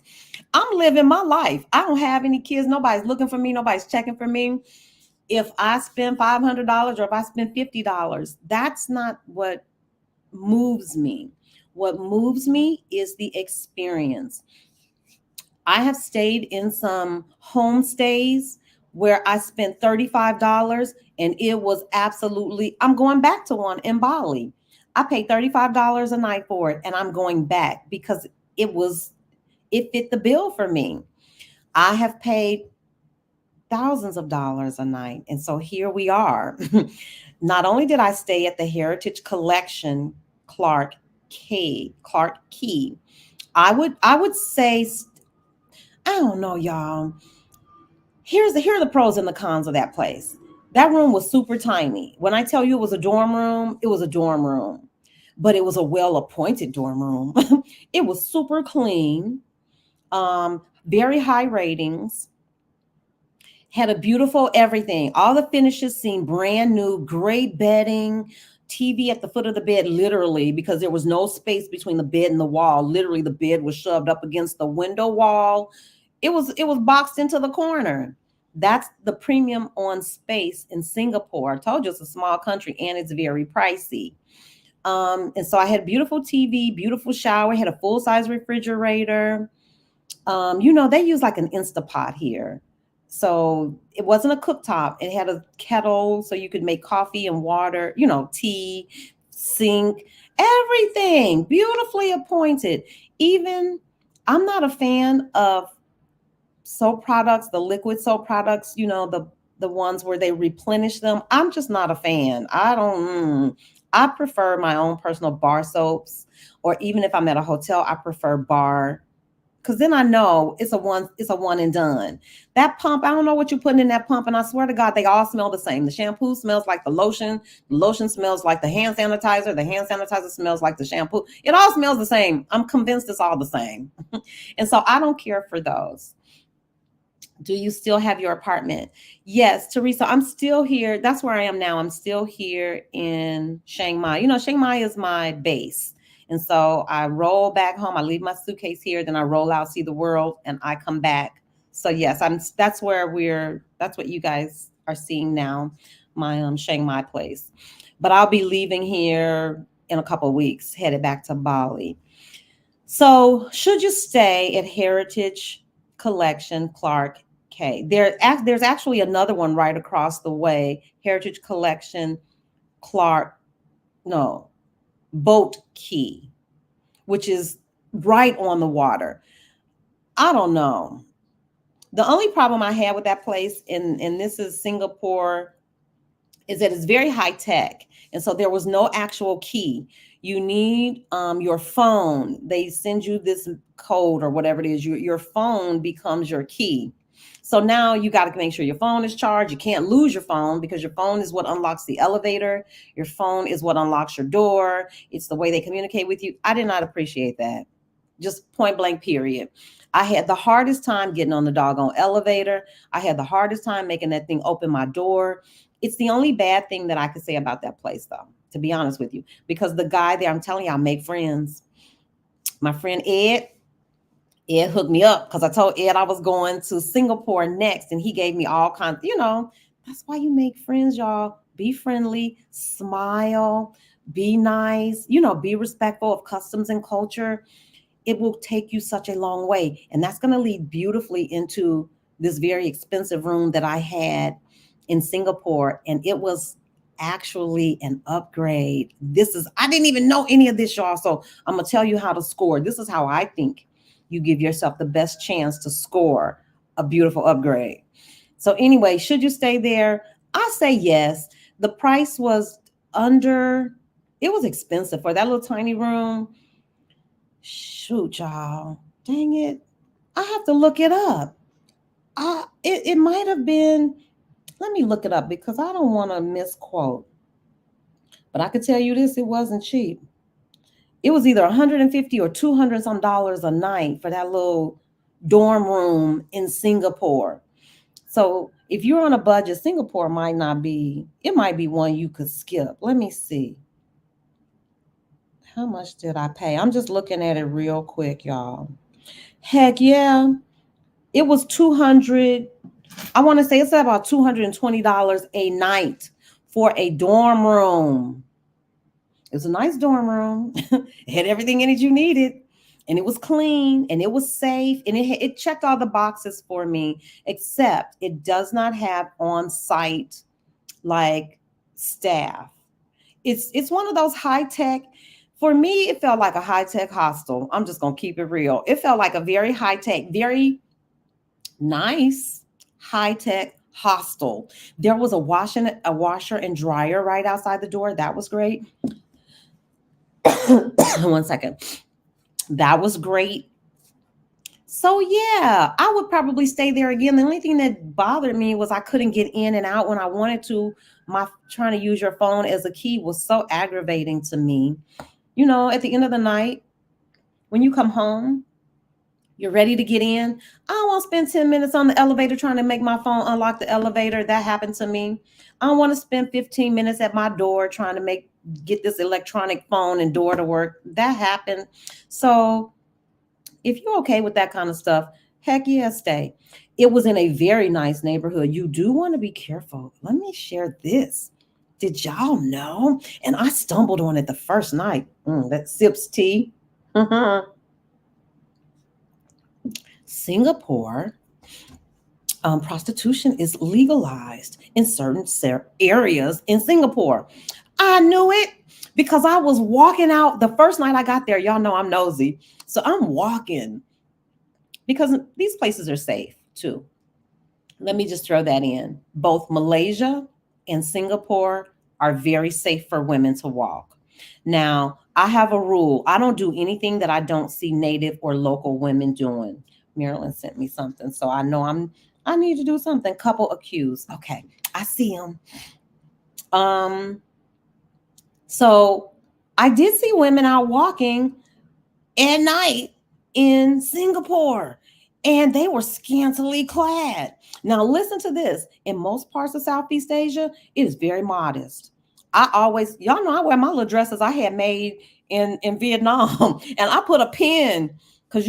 I'm living my life. I don't have any kids. Nobody's looking for me. Nobody's checking for me. If I spend $500 or if I spend $50, that's not what moves me. What moves me is the experience. I have stayed in some homestays where I spent $35 and it was absolutely, I'm going back to one in Bali. I paid $35 a night for it and I'm going back because it was, it fit the bill for me. I have paid thousands of dollars a night. And so here we are. Not only did I stay at the Heritage Collection Clark Key, I would say, I don't know, y'all. Here are the pros and the cons of that place. That room was super tiny. When I tell you it was a dorm room, it was a dorm room, but it was a well appointed dorm room. It was super clean, very high ratings, had a beautiful everything. All the finishes seemed brand new, great bedding, TV at the foot of the bed, literally, because there was no space between the bed and the wall. Literally, the bed was shoved up against the window wall. It was boxed into the corner. That's the premium on space in Singapore. I told you it's a small country and it's very pricey. And so I had beautiful TV, beautiful shower, had a full-size refrigerator. They use like an Instapot here. So it wasn't a cooktop. It had a kettle so you could make coffee and water, tea, sink, everything beautifully appointed. Even I'm not a fan of soap products, the liquid soap products, the ones where they replenish them. I'm just not a fan. I prefer my own personal bar soaps, or even if I'm at a hotel, I prefer bar, because then I know it's a one and done. That pump, I don't know what you're putting in that pump, and I swear to God, they all smell the same. The shampoo smells like the lotion smells like the hand sanitizer smells like the shampoo. It all smells the same. I'm convinced it's all the same. And so I don't care for those. Do you still have your apartment? Yes, Teresa, I'm still here. That's where I am now. I'm still here in Chiang Mai. Chiang Mai is my base. And so I roll back home. I leave my suitcase here, then I roll out, see the world, and I come back. So yes, that's what you guys are seeing now, my Chiang Mai place. But I'll be leaving here in a couple of weeks, headed back to Bali. So should you stay at Heritage Collection Clark K? There's actually another one right across the way, Heritage Collection Clark, no, Boat Key, which is right on the water. I don't know. The only problem I had with that place, and this is Singapore, is that it's very high tech. And so there was no actual key. You need your phone. They send you this code or whatever it is. Your phone becomes your key. So now you got to make sure your phone is charged. You can't lose your phone because your phone is what unlocks the elevator. Your phone is what unlocks your door. It's the way they communicate with you. I did not appreciate that. Just point blank, period. I had the hardest time getting on the doggone elevator. I had the hardest time making that thing open my door. It's the only bad thing that I could say about that place, though, to be honest with you, because the guy there, I'm telling you, I make friends. My friend Ed hooked me up because I told Ed I was going to Singapore next, and he gave me all kinds. That's why you make friends, y'all. Be friendly, smile, be nice, be respectful of customs and culture. It will take you such a long way. And that's going to lead beautifully into this very expensive room that I had in Singapore. And it was actually an upgrade. I didn't even know any of this, y'all. So I'm going to tell you how to score. This is how I think you give yourself the best chance to score a beautiful upgrade. So anyway, should you stay there? I say yes. The price was it was expensive for that little tiny room. Shoot, y'all. Dang it. I have to look it up. It might have been Let me look it up because I don't want to misquote. But I could tell you this, it wasn't cheap. It was either 150 or 200 some dollars a night for that little dorm room in Singapore. So if you're on a budget, Singapore might not be, it might be one you could skip. Let me see. How much did I pay? I'm just looking at it real quick, y'all. Heck yeah. It was 200. I want to say it's about $220 a night for a dorm room. It was a nice dorm room. It had everything in it you needed. And it was clean and it was safe and it checked all the boxes for me, except it does not have on-site like staff. It's one of those high-tech. For me, it felt like a high-tech hostel. I'm just gonna keep it real. It felt like a very high-tech, very nice high-tech hostel. There was a washer and dryer right outside the door. That was great. One second. That was great. So yeah, I would probably stay there again. The only thing that bothered me was I couldn't get in and out when I wanted to. My trying to use your phone as a key was so aggravating to me. You know, at the end of the night, when you come home, you're ready to get in. I don't want to spend 10 minutes on the elevator trying to make my phone unlock the elevator. That happened to me. I don't want to spend 15 minutes at my door trying to get this electronic phone and door to work. That happened. So if you're okay with that kind of stuff, heck yeah, stay. It was in a very nice neighborhood. You do want to be careful. Let me share this. Did y'all know? And I stumbled on it the first night. That sips tea. Singapore, prostitution is legalized in certain areas in Singapore. I knew it because I was walking out the first night I got there. Y'all know I'm nosy. So I'm walking because these places are safe too. Let me just throw that in. Both Malaysia and Singapore are very safe for women to walk. Now, I have a rule. I don't do anything that I don't see native or local women doing. Marilyn sent me something, so I know I need to do something. Couple accused. Okay, I see them. So I did see women out walking at night in Singapore, and they were scantily clad. Now, listen to this. In most parts of Southeast Asia, it is very modest. Y'all know I wear my little dresses I had made in Vietnam, and I put a pin because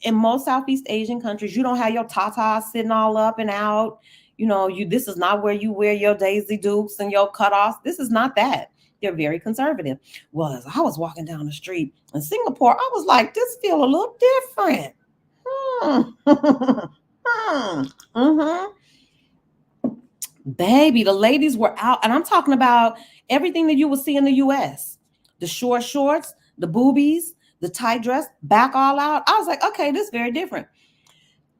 in most Southeast Asian countries, you don't have your tatas sitting all up and out. This is not where you wear your Daisy Dukes and your cutoffs. This is not that. They're very conservative. Well, as I was walking down the street in Singapore, I was like, this feel a little different. Baby, the ladies were out, and I'm talking about everything that you would see in the US. The short shorts, the boobies, the tight dress, back all out. I was like, okay, this is very different.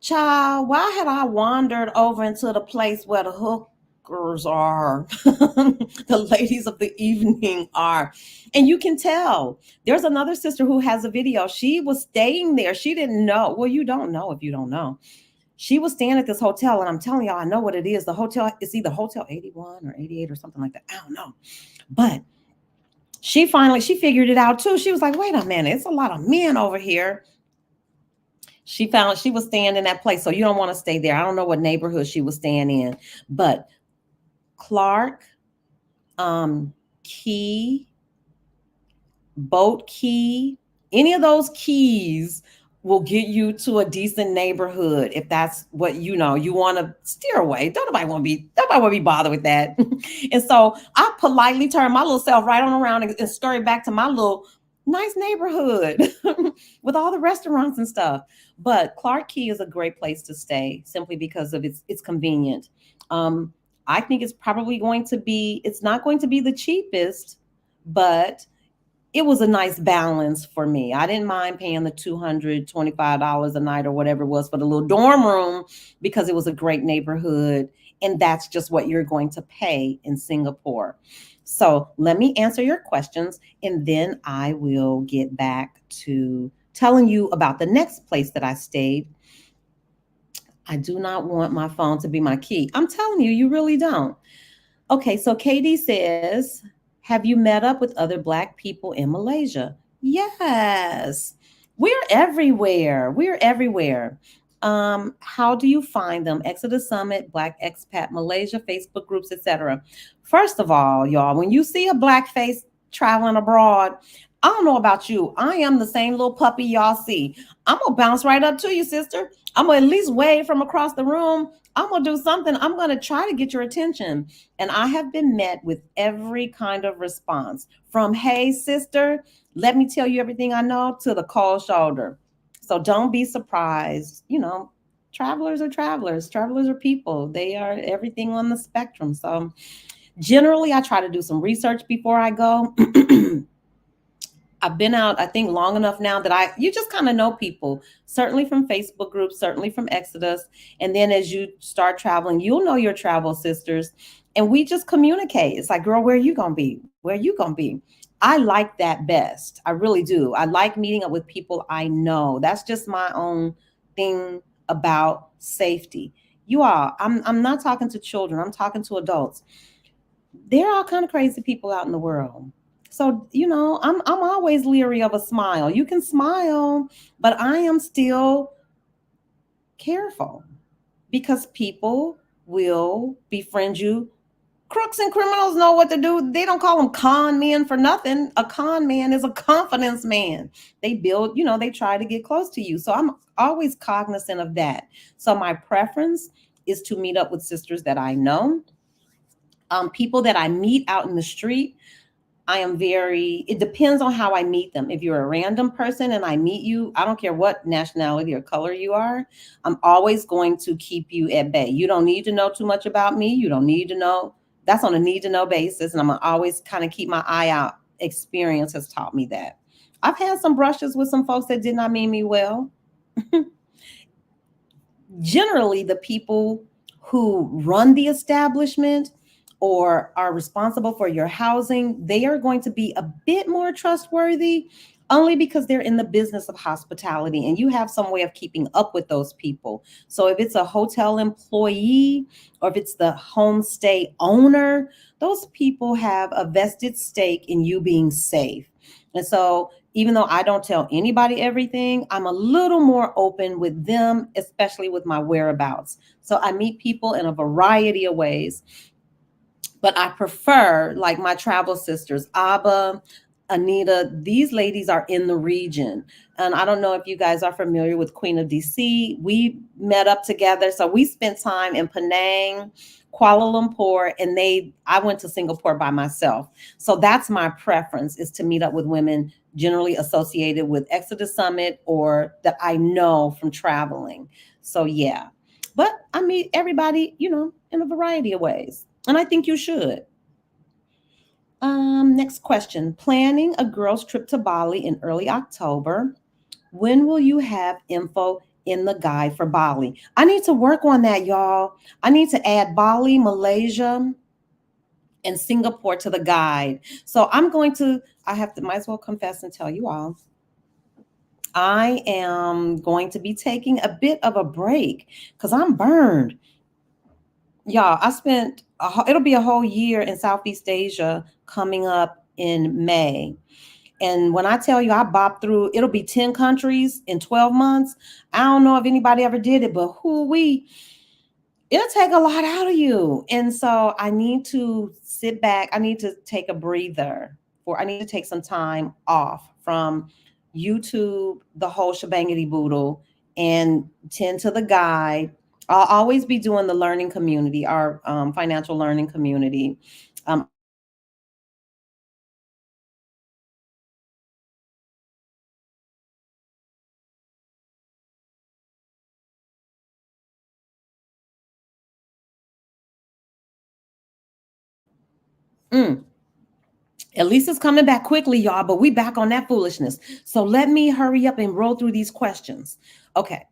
Child, why had I wandered over into the place where the hookers are, the ladies of the evening are? And you can tell. There's another sister who has a video. She was staying there. She didn't know. Well, you don't know if you don't know. She was staying at this hotel, and I'm telling y'all, I know what it is. The hotel is either Hotel 81 or 88 or something like that. I don't know. But she figured it out too. She was like, wait a minute, it's a lot of men over here. She was staying in that place. So you don't want to stay there. I don't know what neighborhood she was staying in, but Clark, Key, Boat Key, any of those keys will get you to a decent neighborhood if that's what you want to steer away. Nobody want to be bothered with that. And so I politely turned my little self right on around and scurried back to my little nice neighborhood with all the restaurants and stuff. But Clark Key is a great place to stay simply because of it's convenient. I think it's not going to be the cheapest, but it was a nice balance for me. I didn't mind paying the $225 a night or whatever it was for the little dorm room because it was a great neighborhood. And that's just what you're going to pay in Singapore. So let me answer your questions, and then I will get back to telling you about the next place that I stayed. I do not want my phone to be my key. I'm telling you, you really don't. Okay, so Katie says, have you met up with other Black people in Malaysia? Yes, we're everywhere. We're everywhere. How do you find them? Exodus Summit, Black Expat Malaysia, Facebook groups, etc. First of all, y'all, when you see a Black face traveling abroad, I don't know about you. I am the same little puppy y'all see. I'm gonna bounce right up to you, sister. I'm gonna at least wave from across the room. I'm gonna do something. I'm gonna try to get your attention. And I have been met with every kind of response from, hey, sister, let me tell you everything I know, to the cold shoulder. So don't be surprised. Travelers are travelers, travelers are people. They are everything on the spectrum. So generally, I try to do some research before I go. I've been out, I think, long enough now that you just kind of know people, certainly from Facebook groups, certainly from Exodus. And then as you start traveling, you'll know your travel sisters. And we just communicate. It's like, girl, where are you going to be? Where are you going to be? I like that best. I really do. I like meeting up with people I know. That's just my own thing about safety. You all, I'm not talking to children, I'm talking to adults. There are all kind of crazy people out in the world. So, I'm always leery of a smile. You can smile, but I am still careful because people will befriend you. Crooks and criminals know what to do. They don't call them con men for nothing. A con man is a confidence man. They build, they try to get close to you. So I'm always cognizant of that. So my preference is to meet up with sisters that I know, people that I meet out in the street. It depends on how I meet them. If you're a random person and I meet you, I don't care what nationality or color you are, I'm always going to keep you at bay. You don't need to know too much about me. You don't need to know. That's on a need to know basis. And I'm going to always kind of keep my eye out. Experience has taught me that. I've had some brushes with some folks that did not mean me well. Generally, the people who run the establishment or are responsible for your housing, they are going to be a bit more trustworthy, only because they're in the business of hospitality and you have some way of keeping up with those people. So if it's a hotel employee or if it's the homestay owner, those people have a vested stake in you being safe. And so even though I don't tell anybody everything, I'm a little more open with them, especially with my whereabouts. So I meet people in a variety of ways, but I prefer, like my travel sisters, Abba, Anita, these ladies are in the region. And I don't know if you guys are familiar with Queen of DC. We met up together. So we spent time in Penang, Kuala Lumpur, and I went to Singapore by myself. So that's my preference, is to meet up with women generally associated with Exodus Summit or that I know from traveling. So yeah. But I meet everybody, in a variety of ways. And I think you should. Next question. Planning a girls' trip to Bali in early October. When will you have info in the guide for Bali? I need to work on that, y'all. I need to add Bali, Malaysia, and Singapore to the guide. So might as well confess and tell you all. I am going to be taking a bit of a break because I'm burned. Y'all, it'll be a whole year in Southeast Asia coming up in May. And when I tell you I bopped through, it'll be 10 countries in 12 months. I don't know if anybody ever did it, but it'll take a lot out of you. And so I need to sit back. I need to take a breather, I need to take some time off from YouTube, the whole shebangity boodle, and tend to the guide. I'll always be doing the learning community, our financial learning community. I will be doing the Foodies Mm. At least it's coming back quickly, y'all, but we back on that foolishness. So let me hurry up and roll through these questions. Okay.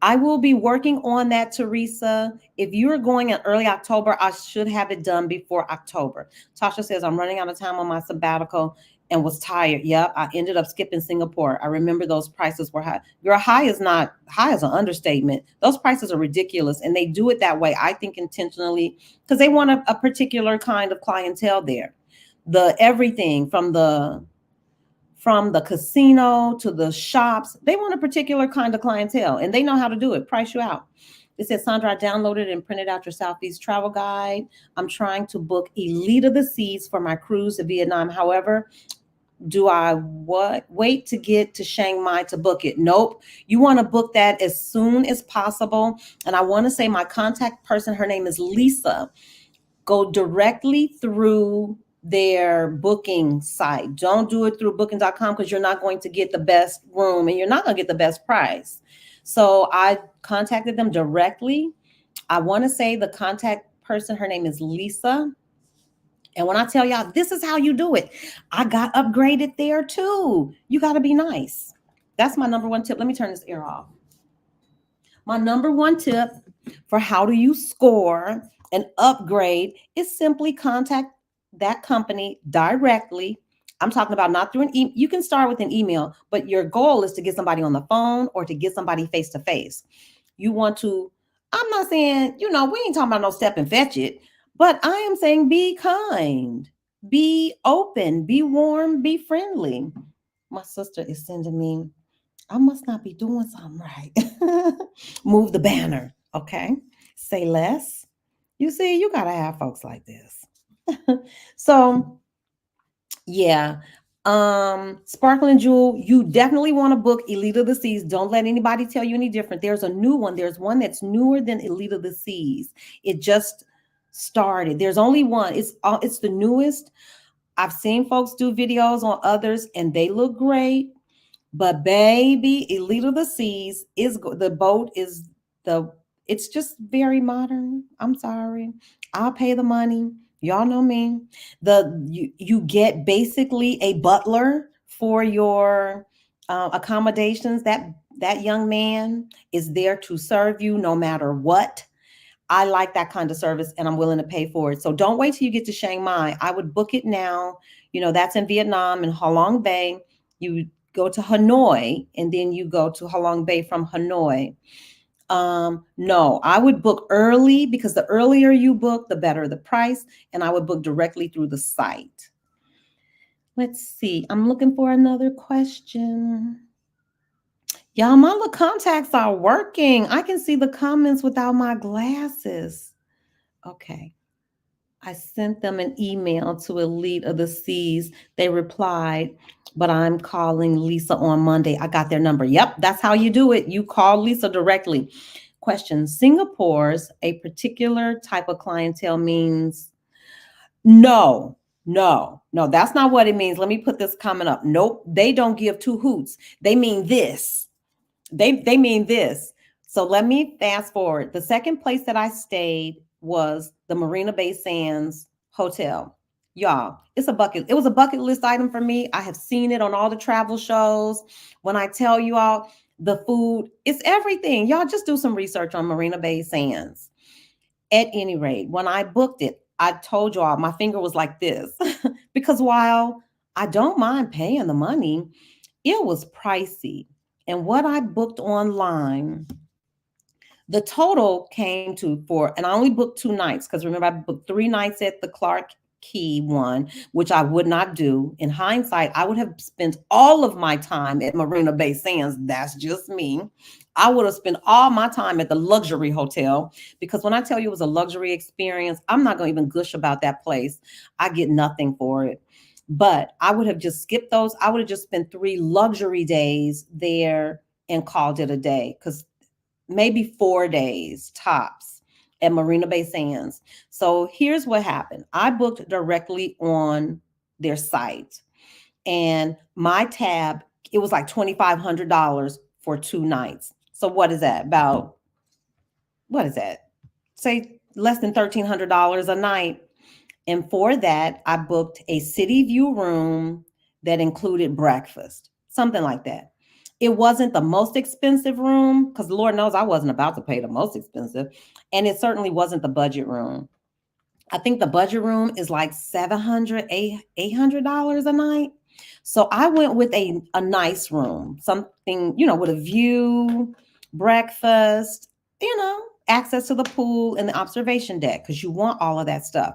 I will be working on that, Teresa. If you're going in early October, I should have it done before October. Tasha says, I'm running out of time on my sabbatical. and was tired. Yep, I ended up skipping Singapore. I remember those prices were high. Girl, high is an understatement. Those prices are ridiculous, and they do it that way, I think intentionally, because they want a particular kind of clientele there. The everything from the casino to the shops, they want a particular kind of clientele, and they know how to do it. Price you out. It says, Sandra, I downloaded and printed out your Southeast travel guide. I'm trying to book Elite of the Seas for my cruise to Vietnam. However, do I wait to get to Chiang Mai to book it? Nope. You want to book that as soon as possible. And I want to say my contact person, her name is Lisa. Go directly through their booking site. Don't do it through booking.com, because you're not going to get the best room and you're not going to get the best price. So I contacted them directly. I want to say the contact person, her name is Lisa. And when I tell y'all, this is how you do it, I got upgraded there too. You got to be nice. That's my number one tip. Let me turn this air off. My number one tip for how do you score an upgrade is simply contact that company directly. I'm talking about not through an email. You can start with an email, but your goal is to get somebody on the phone or to get somebody face to face. You want to, I'm not saying, we ain't talking about no step and fetch it, but I am saying be kind, be open, be warm, be friendly. My sister is sending me, I must not be doing something right. Move the banner. Okay. Say less. You see, you got to have folks like this. So, yeah. Sparkling Jewel, you definitely want to book Elite of the Seas. Don't let anybody tell you any different. There's a new one. There's one that's newer than Elite of the Seas. It just started. There's only one. It's the newest. I've seen folks do videos on others and they look great. But baby, Elite of the Seas is the boat is the it's just very modern. I'm sorry. I'll pay the money. Y'all know me. You get basically a butler for your accommodations. That young man is there to serve you no matter what. I like that kind of service and I'm willing to pay for it. So don't wait till you get to Chiang Mai. I would book it now. That's in Vietnam in Ha Long Bay. You go to Hanoi and then you go to Ha Long Bay from Hanoi. No, I would book early, because the earlier you book, the better the price. And I would book directly through the site. Let's see. I'm looking for another question. Y'all, my little contacts are working. I can see the comments without my glasses. Okay. I sent them an email to Elite of the Seas. They replied, but I'm calling Lisa on Monday. I got their number. Yep, that's how you do it. You call Lisa directly. Question: Singapore's a particular type of clientele means? No, that's not what it means. Let me put this comment up. Nope, they don't give two hoots. They mean this. They mean this. So let me fast forward. The second place that I stayed was the Marina Bay Sands Hotel. Y'all, it was a bucket list item for me. I have seen it on all the travel shows. When I tell you all, the food, it's everything. Y'all just do some research on Marina Bay Sands. At any rate, when I booked it, I told y'all my finger was like this because while I don't mind paying the money, it was pricey. And what I booked online, the total came to and I only booked 2 nights, because remember, I booked 3 nights at the Clark Key one, which I would not do. In hindsight, I would have spent all of my time at Marina Bay Sands. That's just me. I would have spent all my time at the luxury hotel, because when I tell you it was a luxury experience, I'm not going to even gush about that place. I get nothing for it. But I would have just skipped those. I would have just spent 3 luxury days there and called it a day, because maybe 4 days tops at Marina Bay Sands. So here's what happened. I booked directly on their site, and my tab, it was like $2,500 for 2 nights. So what is that? Say less than $1,300 a night. And for that, I booked a city view room that included breakfast, something like that. It wasn't the most expensive room, because Lord knows I wasn't about to pay the most expensive. And it certainly wasn't the budget room. I think the budget room is like $700, $800 a night. So I went with a nice room, something, with a view, breakfast, access to the pool and the observation deck, because you want all of that stuff.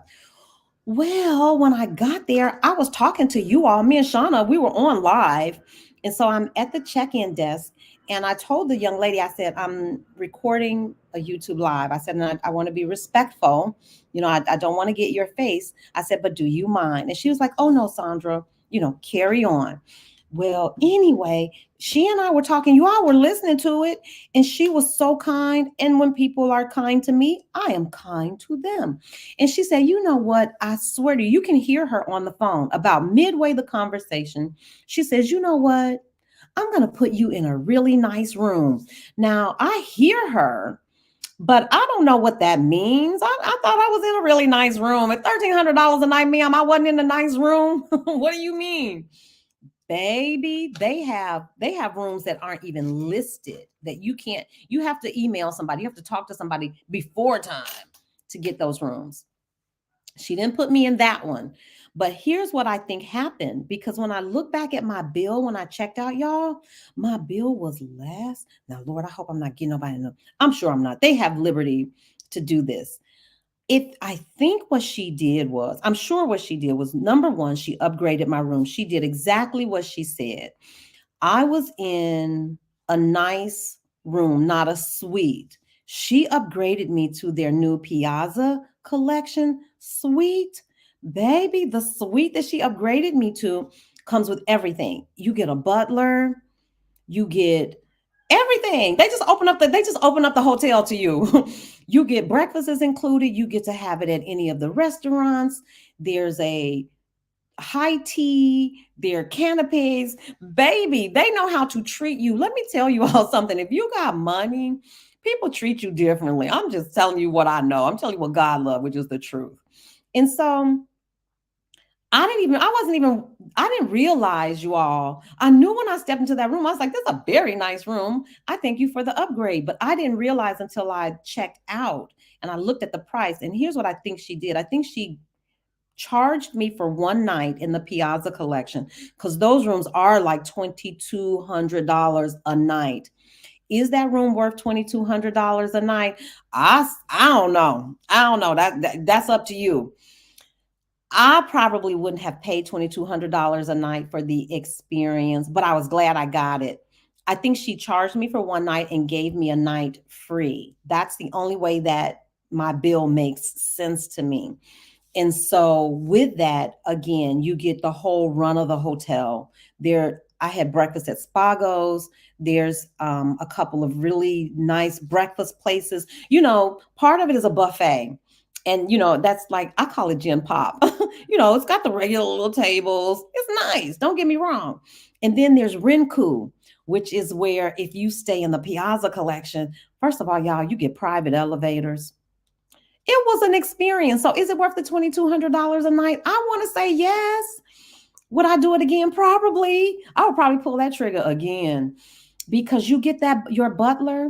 Well, when I got there, I was talking to you all. Me and Shauna, we were on live. And so I'm at the check-in desk and I told the young lady, I said, I'm recording a YouTube live. I said, and I want to be respectful. I don't want to get your face. I said, but do you mind? And she was like, oh no, Sandra, carry on. Well, anyway, she and I were talking, you all were listening to it, and she was so kind. And when people are kind to me, I am kind to them. And she said, you know what? I swear to you, you can hear her on the phone about midway the conversation. She says, you know what? I'm going to put you in a really nice room. Now, I hear her, but I don't know what that means. I thought I was in a really nice room at $1,300 a night, ma'am. I wasn't in a nice room. What do you mean? Baby, they have rooms that aren't even listed, that you have to email somebody, you have to talk to somebody before time to get those rooms. She didn't put me in that one. But here's what I think happened, because when I look back at my bill when I checked out, y'all, my bill was less. Now, Lord, I hope I'm not getting nobody. I'm sure I'm not. They have liberty to do this. If I think what she did was, I'm sure what she did was, number one, she upgraded my room. She did exactly what she said. I was in a nice room, not a suite. She upgraded me to their new Piazza collection suite. Baby, the suite that she upgraded me to comes with everything. You get a butler, you get everything. They just open up the hotel to you. You get breakfast is included. You get to have it at any of the restaurants. There's a high tea, their canapes. Baby, they know how to treat you. Let me tell you all something. If you got money, people treat you differently. I'm just telling you what I know. I'm telling you what God loves, which is the truth. And so I didn't realize, you all. I knew when I stepped into that room, I was like, this is a very nice room. I thank you for the upgrade. But I didn't realize until I checked out and I looked at the price. And here's what I think she did. I think she charged me for one night in the Piazza collection, because those rooms are like $2,200 a night. Is that room worth $2,200 a night? I don't know. I don't know. That's up to you. I probably wouldn't have paid $2,200 a night for the experience, but I was glad I got it. I think she charged me for one night and gave me a night free. That's the only way that my bill makes sense to me. And so with that, again, you get the whole run of the hotel. I had breakfast at Spago's. There's a couple of really nice breakfast places. Part of it is a buffet. And, that's like, I call it gin pop. It's got the regular little tables. It's nice. Don't get me wrong. And then there's Rinku, which is where if you stay in the Piazza collection, first of all, y'all, you get private elevators. It was an experience. So is it worth the $2,200 a night? I want to say yes. Would I do it again? Probably. I would probably pull that trigger again, because you get your butler.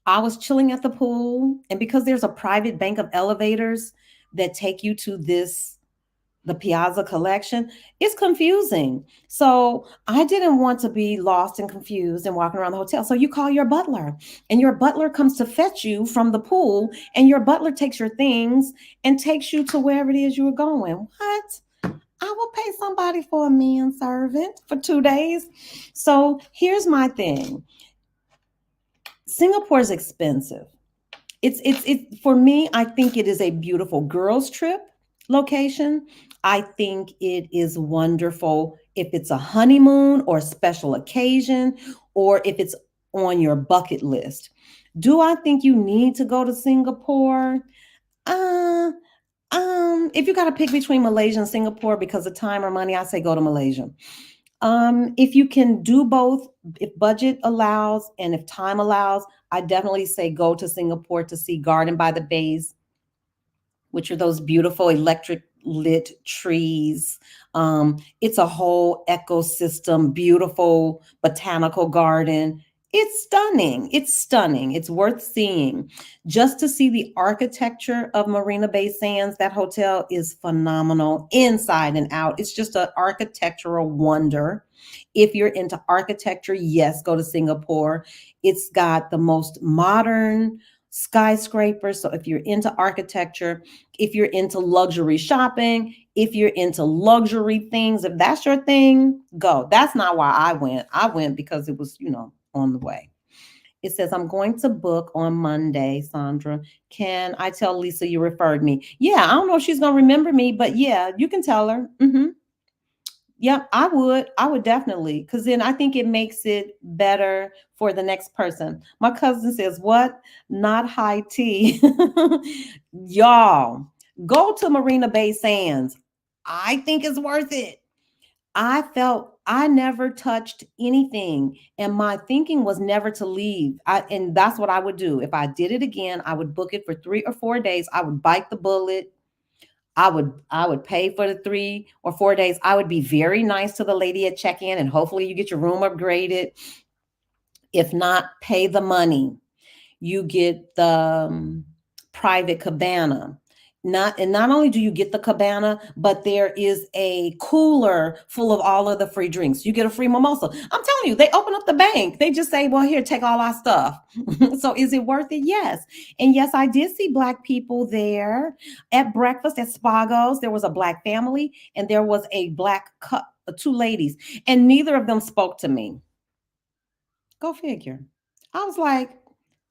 I was chilling at the pool, and because there's a private bank of elevators that take you to the Piazza collection, it's confusing. So I didn't want to be lost and confused and walking around the hotel. So you call your butler, and your butler comes to fetch you from the pool, and your butler takes your things and takes you to wherever it is you were going. What? I will pay somebody for a man servant for 2 days. So here's my thing. Singapore is expensive. It's for me, I think it is a beautiful girls trip location. I think it is wonderful if it's a honeymoon or a special occasion, or if it's on your bucket list. Do I think you need to go to Singapore? If you got to pick between Malaysia and Singapore because of time or money, I say go to Malaysia. If you can do both, if budget allows and if time allows, I definitely say go to Singapore to see Garden by the Bays, which are those beautiful electric lit trees. It's a whole ecosystem, beautiful botanical garden. It's stunning. It's stunning. It's worth seeing. Just to see the architecture of Marina Bay Sands, that hotel is phenomenal inside and out. It's just an architectural wonder. If you're into architecture, yes, go to Singapore. It's got the most modern skyscrapers. So if you're into architecture, if you're into luxury shopping, if you're into luxury things, if that's your thing, go. That's not why I went. I went because it was, on the way. It says, I'm going to book on Monday, Sandra. Can I tell Lisa you referred me? Yeah, I don't know if she's going to remember me, but yeah, you can tell her. Yep, I would. I would definitely, because then I think it makes it better for the next person. My cousin says, what? Not high tea. Y'all, go to Marina Bay Sands. I think it's worth it. I felt I never touched anything, and my thinking was never to leave. And that's what I would do. If I did it again, I would book it for 3 or 4 days. I would bite the bullet. I would pay for the 3 or 4 days. I would be very nice to the lady at check-in, and hopefully you get your room upgraded. If not, pay the money. You get the private cabana. Not only do you get the cabana, but there is a cooler full of all of the free drinks. You get a free mimosa. I'm telling you, they open up the bank. They just say, well, here, take all our stuff. So is it worth it? Yes. And yes, I did see Black people there at breakfast at Spago's. There was a Black family and there was a Black two ladies, and neither of them spoke to me. Go figure. I was like,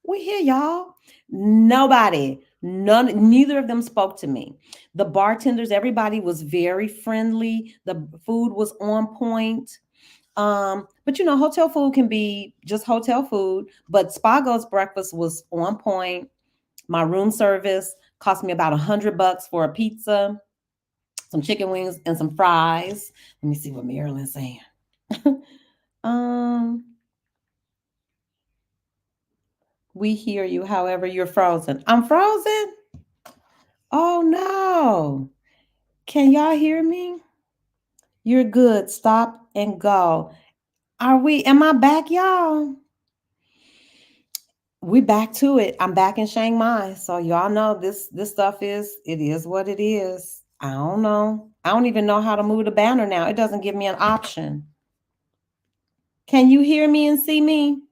we here, y'all. Nobody, neither of them spoke to me. The bartenders, everybody was very friendly. The food was on point. But hotel food can be just hotel food, but Spago's breakfast was on point. My room service cost me about $100 for a pizza, some chicken wings, and some fries. Let me see what Marilyn's saying. um, we hear you. However, you're frozen. I'm frozen. Oh no. Can y'all hear me? You're good. Stop and go. Am I back, y'all? We back to it. I'm back in Chiang Mai. So y'all know this stuff it is what it is. I don't know. I don't even know how to move the banner now. It doesn't give me an option. Can you hear me and see me?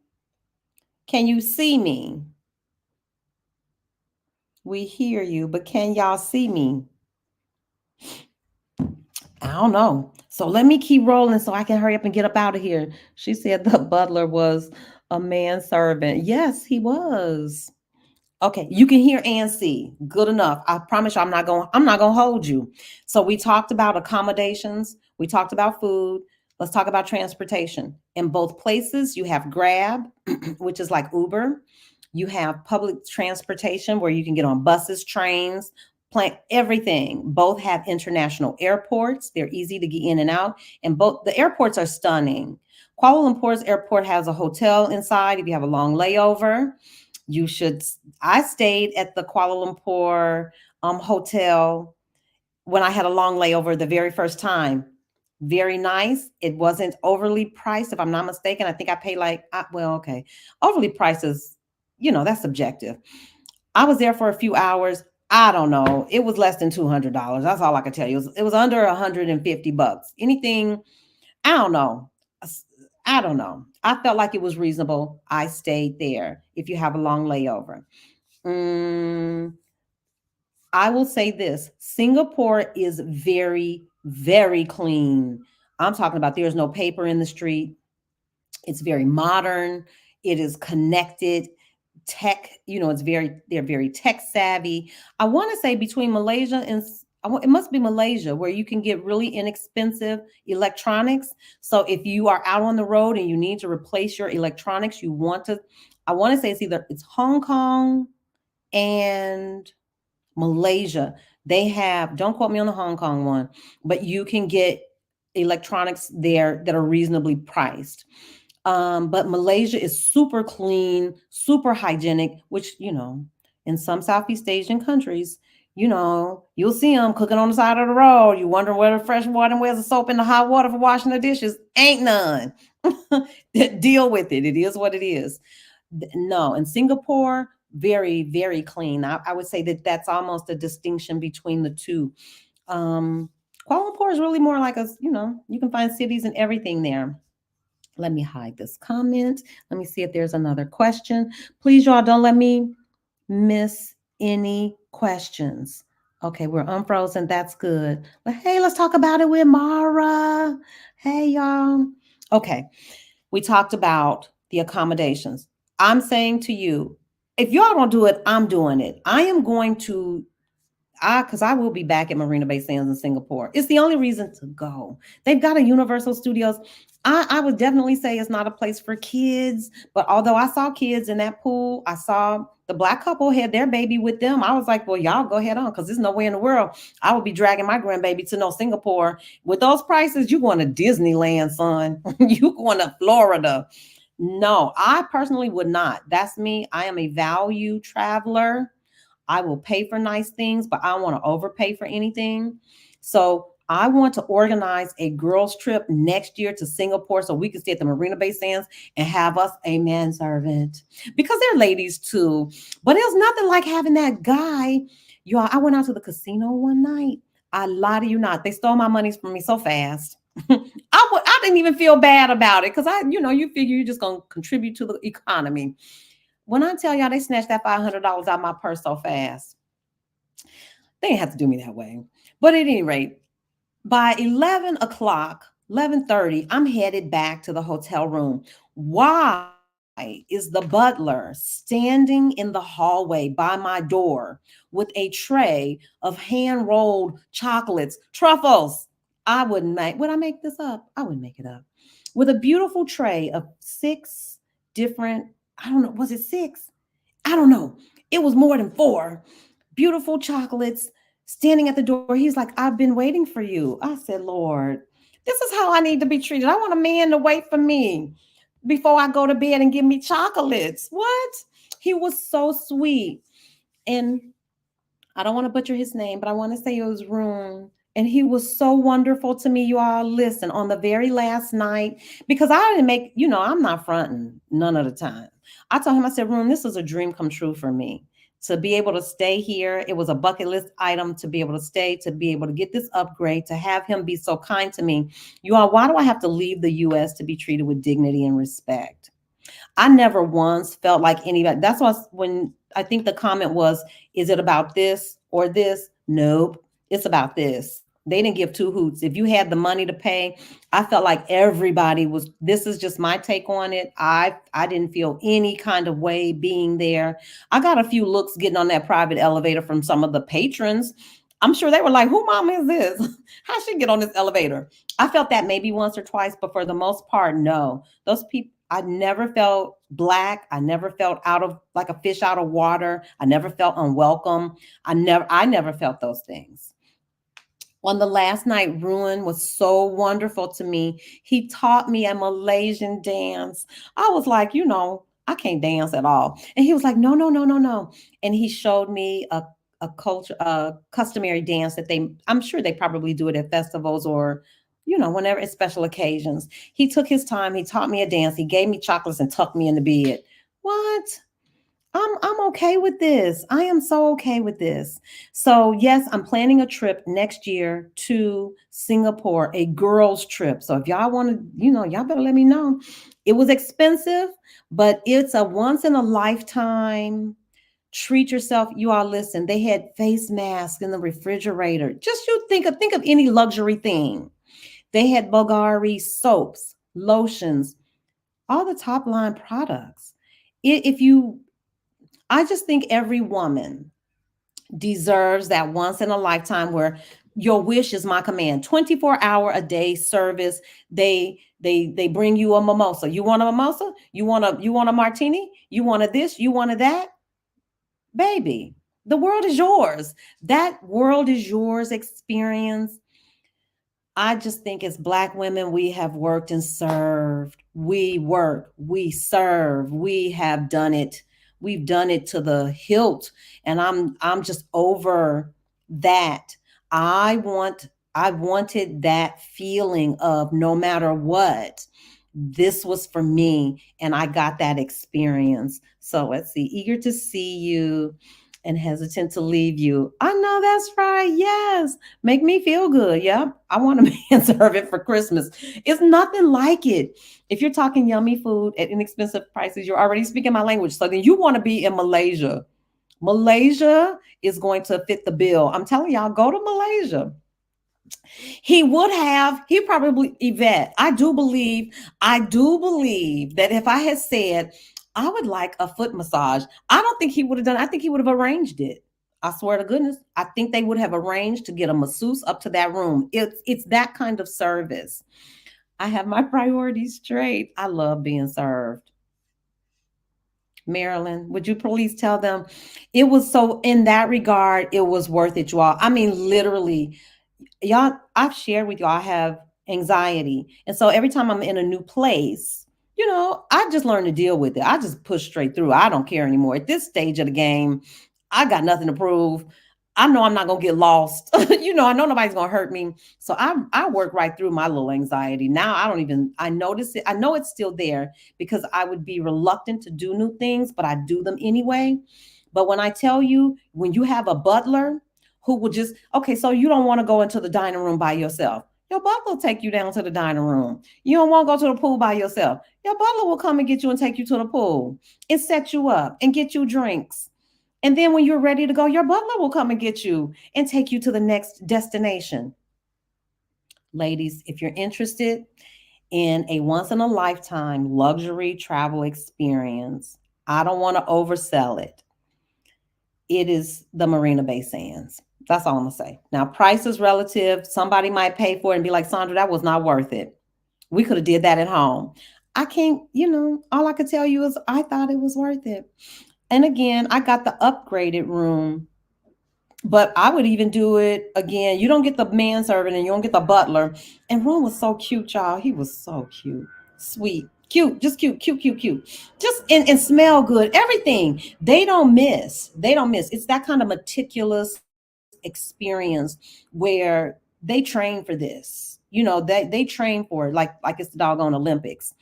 Can you see me? We hear you, but can y'all see me? I don't know. So let me keep rolling so I can hurry up and get up out of here. She said the butler was a manservant. Yes, he was. Okay, you can hear and see. Good enough. I promise you I'm not gonna hold you. So we talked about accommodations, we talked about food. Let's talk about transportation. In both places, you have Grab, which is like Uber. You have public transportation where you can get on buses, trains, plan everything. Both have international airports. They're easy to get in and out. And both the airports are stunning. Kuala Lumpur's airport has a hotel inside if you have a long layover. You should. I stayed at the Kuala Lumpur hotel when I had a long layover the very first time. Very nice. It wasn't overly priced, if I'm not mistaken. I think I paid okay. Overly priced is, that's subjective. I was there for a few hours. I don't know. It was less than $200. That's all I can tell you. It was under $150. Anything, I don't know. I don't know. I felt like it was reasonable. I stayed there if you have a long layover. I will say this: Singapore is very, very clean. I'm talking about there's no paper in the street. It's very modern. It is connected. Tech, they're very tech savvy. I want to say between Malaysia and it must be Malaysia where you can get really inexpensive electronics. So if you are out on the road and you need to replace your electronics, I want to say it's Hong Kong and Malaysia. They have, don't quote me on the Hong Kong one, but you can get electronics there that are reasonably priced. But Malaysia is super clean, super hygienic, which, in some Southeast Asian countries, you'll see them cooking on the side of the road. You wonder where the fresh water and where's the soap and the hot water for washing the dishes. Ain't none. Deal with it. It is what it is. No, in Singapore, very, very clean. I would say that that's almost a distinction between the two. Um, Kuala Lumpur is really more like a, you can find cities and everything there. Let me hide this comment. Let me see if there's another question. Please, y'all, don't let me miss any questions. Okay, we're unfrozen. That's good. But hey, let's talk about it with Mara. Hey, y'all. Okay, we talked about the accommodations. I'm saying to you, if y'all don't do it, I'm doing it. I am going to because I will be back at Marina Bay Sands in Singapore. It's the only reason to go. They've got a Universal Studios. I would definitely say it's not a place for kids, but although I saw kids in that pool, I saw the black couple had their baby with them. I was like, well, y'all go ahead on because there's no way in the world I would be dragging my grandbaby to no Singapore. With those prices, you going to Disneyland, son. You going to Florida. No, I personally would not. That's me. I am a value traveler. I will pay for nice things, but I don't want to overpay for anything. So I want to organize a girls' trip next year to Singapore so we can stay at the Marina Bay Sands and have us a manservant because they're ladies too. But it was nothing like having that guy. Y'all, I went out to the casino one night. I lie to you not. They stole my monies from me so fast. I didn't even feel bad about it because you figure you're just gonna contribute to the economy. When I tell y'all they snatched that $500 out of my purse so fast, they didn't have to do me that way. But at any rate, by 11 o'clock, 11:30, I'm headed back to the hotel room. Why is the butler standing in the hallway by my door with a tray of hand-rolled chocolates, truffles? Would I make this up? I wouldn't make it up. With a beautiful tray of six different, I don't know, was it six? I don't know. It was more than four beautiful chocolates standing at the door. He's like, I've been waiting for you. I said, Lord, this is how I need to be treated. I want a man to wait for me before I go to bed and give me chocolates. What? He was so sweet. And I don't want to butcher his name, but I want to say it was Rune. And he was so wonderful to me. You all listen on the very last night because I didn't make, I'm not fronting none of the time. I told him, I said, Rune, this is a dream come true for me to be able to stay here. It was a bucket list item to be able to stay, to be able to get this upgrade, to have him be so kind to me. You all, why do I have to leave the US to be treated with dignity and respect? I never once felt like anybody. That's why when I think the comment was, is it about this or this? Nope. It's about this. They didn't give two hoots. If you had the money to pay, I felt like everybody was, this is just my take on it. I didn't feel any kind of way being there. I got a few looks getting on that private elevator from some of the patrons. I'm sure they were like, who mom is this? How she get on this elevator? I felt that maybe once or twice, but for the most part, no. Those people, I never felt black. I never felt out of like a fish out of water. I never felt unwelcome. I never felt those things. On the last night, Ruin was so wonderful to me. He taught me a Malaysian dance. I was like, I can't dance at all. And he was like, no, no, no, no, no. And he showed me a customary dance that I'm sure they probably do it at festivals or, whenever it's special occasions. He took his time. He taught me a dance. He gave me chocolates and tucked me in the bed. What? I'm okay with this. I am so okay with this. So yes, I'm planning a trip next year to Singapore, a girls trip. So if y'all want to, y'all better let me know. It was expensive, but it's a once in a lifetime. Treat yourself. You all listen. They had face masks in the refrigerator. Just you think of any luxury thing. They had Bulgari soaps, lotions, all the top line products. If you I just think every woman deserves that once in a lifetime where your wish is my command. 24-hour a day service. They bring you a mimosa. You want a mimosa? You want a martini? You want a this? You want a that? Baby, the world is yours. That world is yours experience. I just think as Black women, we have worked and served. We work, we serve, we have done it. We've done it to the hilt. And I'm just over that. I wanted that feeling of no matter what. This was for me, and I got that experience. So let's see, eager to see you and hesitant to leave you. I know that's right. Yes. Make me feel good. Yep. I want a man serve it for Christmas. It's nothing like it. If you're talking yummy food at inexpensive prices, you're already speaking my language. So then you want to be in Malaysia. Malaysia is going to fit the bill. I'm telling y'all, go to Malaysia. He probably, Yvette, I do believe that if I had said, I would like a foot massage, I don't think he would have done it. I think he would have arranged it. I swear to goodness, I think they would have arranged to get a masseuse up to that room. It's that kind of service. I have my priorities straight. I love being served. Marilyn, would you please tell them it was so in that regard, it was worth it, you all. I mean, literally, y'all, I've shared with y'all I have anxiety. And so every time I'm in a new place, I just learn to deal with it. I just push straight through. I don't care anymore. At this stage of the game, I got nothing to prove. I know I'm not gonna get lost. I know nobody's gonna hurt me. So I work right through my little anxiety. Now I notice it. I know it's still there because I would be reluctant to do new things, but I do them anyway. But when I tell you, when you have a butler who will just, okay, so you don't want to go into the dining room by yourself. Your butler will take you down to the dining room. You don't want to go to the pool by yourself. Your butler will come and get you and take you to the pool and set you up and get you drinks. And then when you're ready to go, your butler will come and get you and take you to the next destination. Ladies, if you're interested in a once in a lifetime luxury travel experience, I don't want to oversell it. It is the Marina Bay Sands. That's all I'm gonna say. Now, price is relative. Somebody might pay for it and be like, Sandra, that was not worth it. We could have did that at home. I can't, all I could tell you is I thought it was worth it. And again, I got the upgraded room, but I would even do it again. You don't get the manservant and you don't get the butler. And Ron was so cute, y'all. He was so cute, sweet, cute, just cute, cute, cute, cute. Just and smell good. Everything. They don't miss. They don't miss. It's that kind of meticulous experience where they train for this. They train for it like it's the doggone Olympics.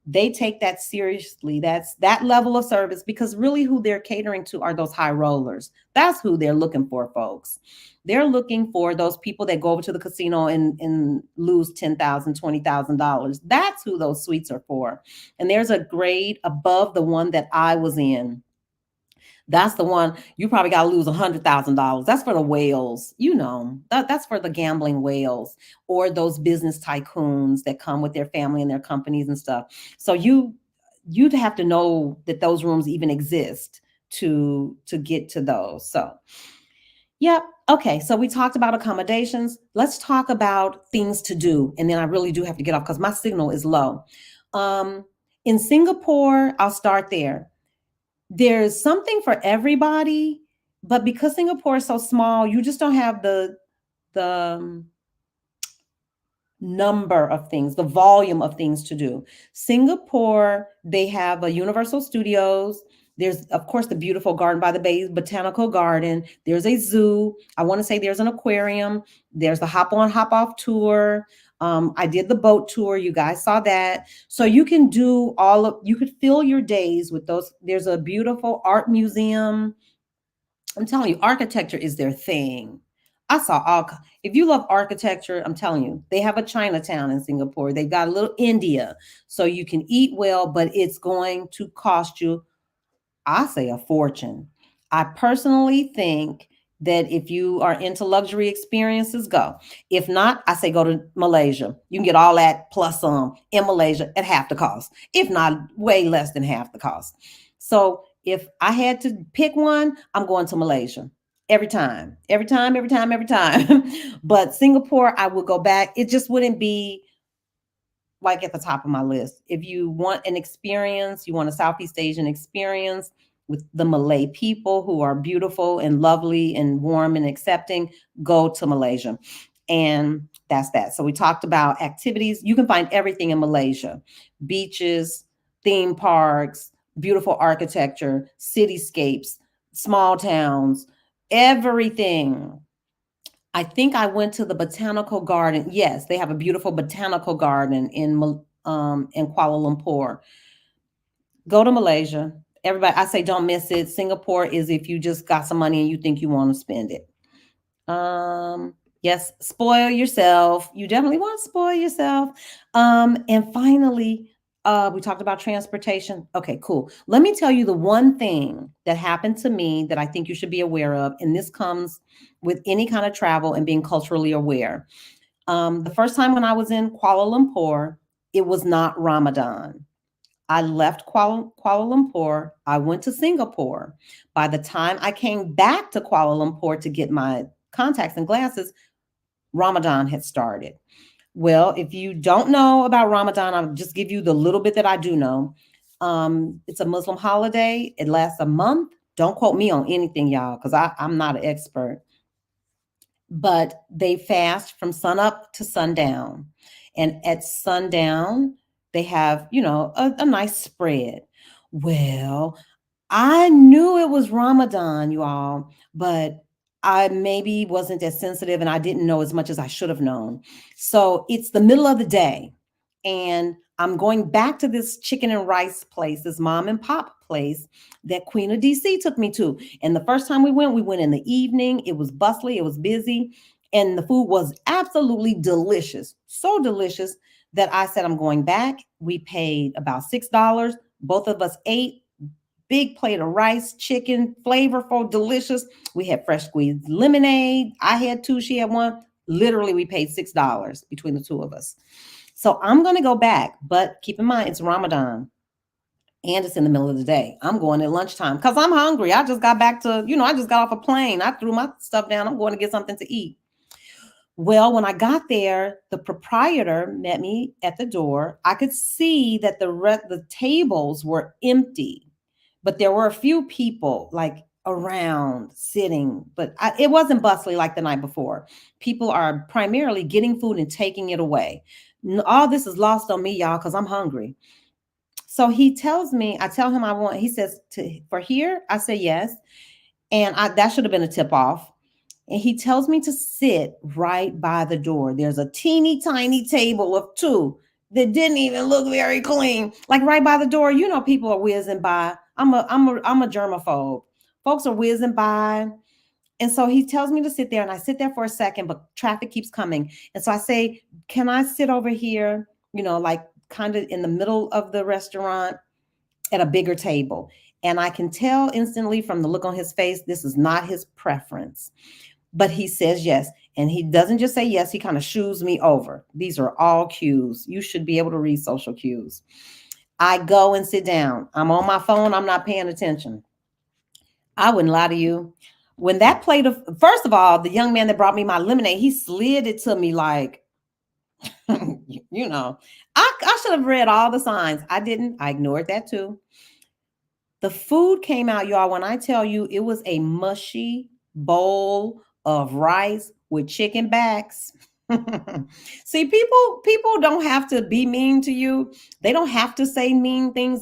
They take that seriously. That's that level of service because really who they're catering to are those high rollers. That's who they're looking for, folks. They're looking for those people that go over to the casino and lose $10,000, $20,000. That's who those suites are for. And there's a grade above the one that I was in. That's the one you probably got to lose $100,000. That's for the whales, that's for the gambling whales or those business tycoons that come with their family and their companies and stuff. So you'd have to know that those rooms even exist to get to those. So, yep. Okay. So we talked about accommodations. Let's talk about things to do. And then I really do have to get off because my signal is low. In Singapore, I'll start there. There's something for everybody, but because Singapore is so small, you just don't have the number of things, the volume of things to do. Singapore, they have a Universal Studios. There's, of course, the beautiful Garden by the Bay Botanical Garden. There's a zoo. I want to say there's an aquarium. There's the hop on, hop off tour. I did the boat tour. You guys saw that. So you can you could fill your days with those. There's a beautiful art museum. I'm telling you, architecture is their thing. If you love architecture, I'm telling you, they have a Chinatown in Singapore. They've got a little India. So you can eat well, but it's going to cost you, I say, a fortune. I personally think that if you are into luxury experiences, go. If not, I say go to Malaysia. You can get all that plus some in Malaysia at half the cost, if not way less than half the cost. So if I had to pick one, I'm going to Malaysia every time, every time, every time, every time. But Singapore, I would go back. It just wouldn't be like at the top of my list. If you want an experience, you want a Southeast Asian experience with the Malay people who are beautiful and lovely and warm and accepting, go to Malaysia. And that's that. So we talked about activities. You can find everything in Malaysia: beaches, theme parks, beautiful architecture, cityscapes, small towns, everything. I think I went to the botanical garden. Yes, they have a beautiful botanical garden in in Kuala Lumpur. Go to Malaysia. Everybody, I say don't miss it. Singapore is if you just got some money and you think you want to spend it. Yes, spoil yourself. You definitely want to spoil yourself. And finally, we talked about transportation. Okay, cool. Let me tell you the one thing that happened to me that I think you should be aware of, and this comes with any kind of travel and being culturally aware. The first time when I was in Kuala Lumpur, it was not Ramadan. I left Kuala Lumpur. I went to Singapore. By the time I came back to Kuala Lumpur to get my contacts and glasses, Ramadan had started. Well, if you don't know about Ramadan, I'll just give you the little bit that I do know. It's a Muslim holiday. It lasts a month. Don't quote me on anything, y'all, because I'm not an expert. But they fast from sunup to sundown. And at sundown, they have, a nice spread. Well, I knew it was Ramadan, you all, but I maybe wasn't as sensitive and I didn't know as much as I should have known. So it's the middle of the day and I'm going back to this chicken and rice place, this mom and pop place that Queen of DC took me to. And the first time we went in the evening. It was bustly, it was busy, and the food was absolutely delicious. So delicious that I said, I'm going back. We paid about $6. Both of us ate. Big plate of rice, chicken, flavorful, delicious. We had fresh squeezed lemonade. I had two, she had one. Literally, we paid $6 between the two of us. So I'm going to go back, but keep in mind, it's Ramadan and it's in the middle of the day. I'm going at lunchtime because I'm hungry. I just got back to, I just got off a plane. I threw my stuff down. I'm going to get something to eat. Well, when I got there, the proprietor met me at the door. I could see that the tables were empty, but there were a few people like around sitting, but it wasn't bustly like the night before. People are primarily getting food and taking it away. All this is lost on me, y'all, because I'm hungry. So he tells me, I tell him he says, for here? I say yes. And that should have been a tip off. And he tells me to sit right by the door. There's a teeny tiny table of two that didn't even look very clean, like right by the door. People are whizzing by. I'm a germaphobe. Folks are whizzing by. And so he tells me to sit there, and I sit there for a second, but traffic keeps coming. And so I say, can I sit over here, like kind of in the middle of the restaurant at a bigger table? And I can tell instantly from the look on his face, this is not his preference. But he says yes. And he doesn't just say yes, he kind of shoos me over. These are all cues. You should be able to read social cues. I go and sit down. I'm on my phone. I'm not paying attention. I wouldn't lie to you. When that plate of, first of all, the young man that brought me my lemonade, he slid it to me like, I should have read all the signs. I didn't. I ignored that too. The food came out, y'all. When I tell you, it was a mushy bowl of rice with chicken backs. See, people don't have to be mean to you. They don't have to say mean things.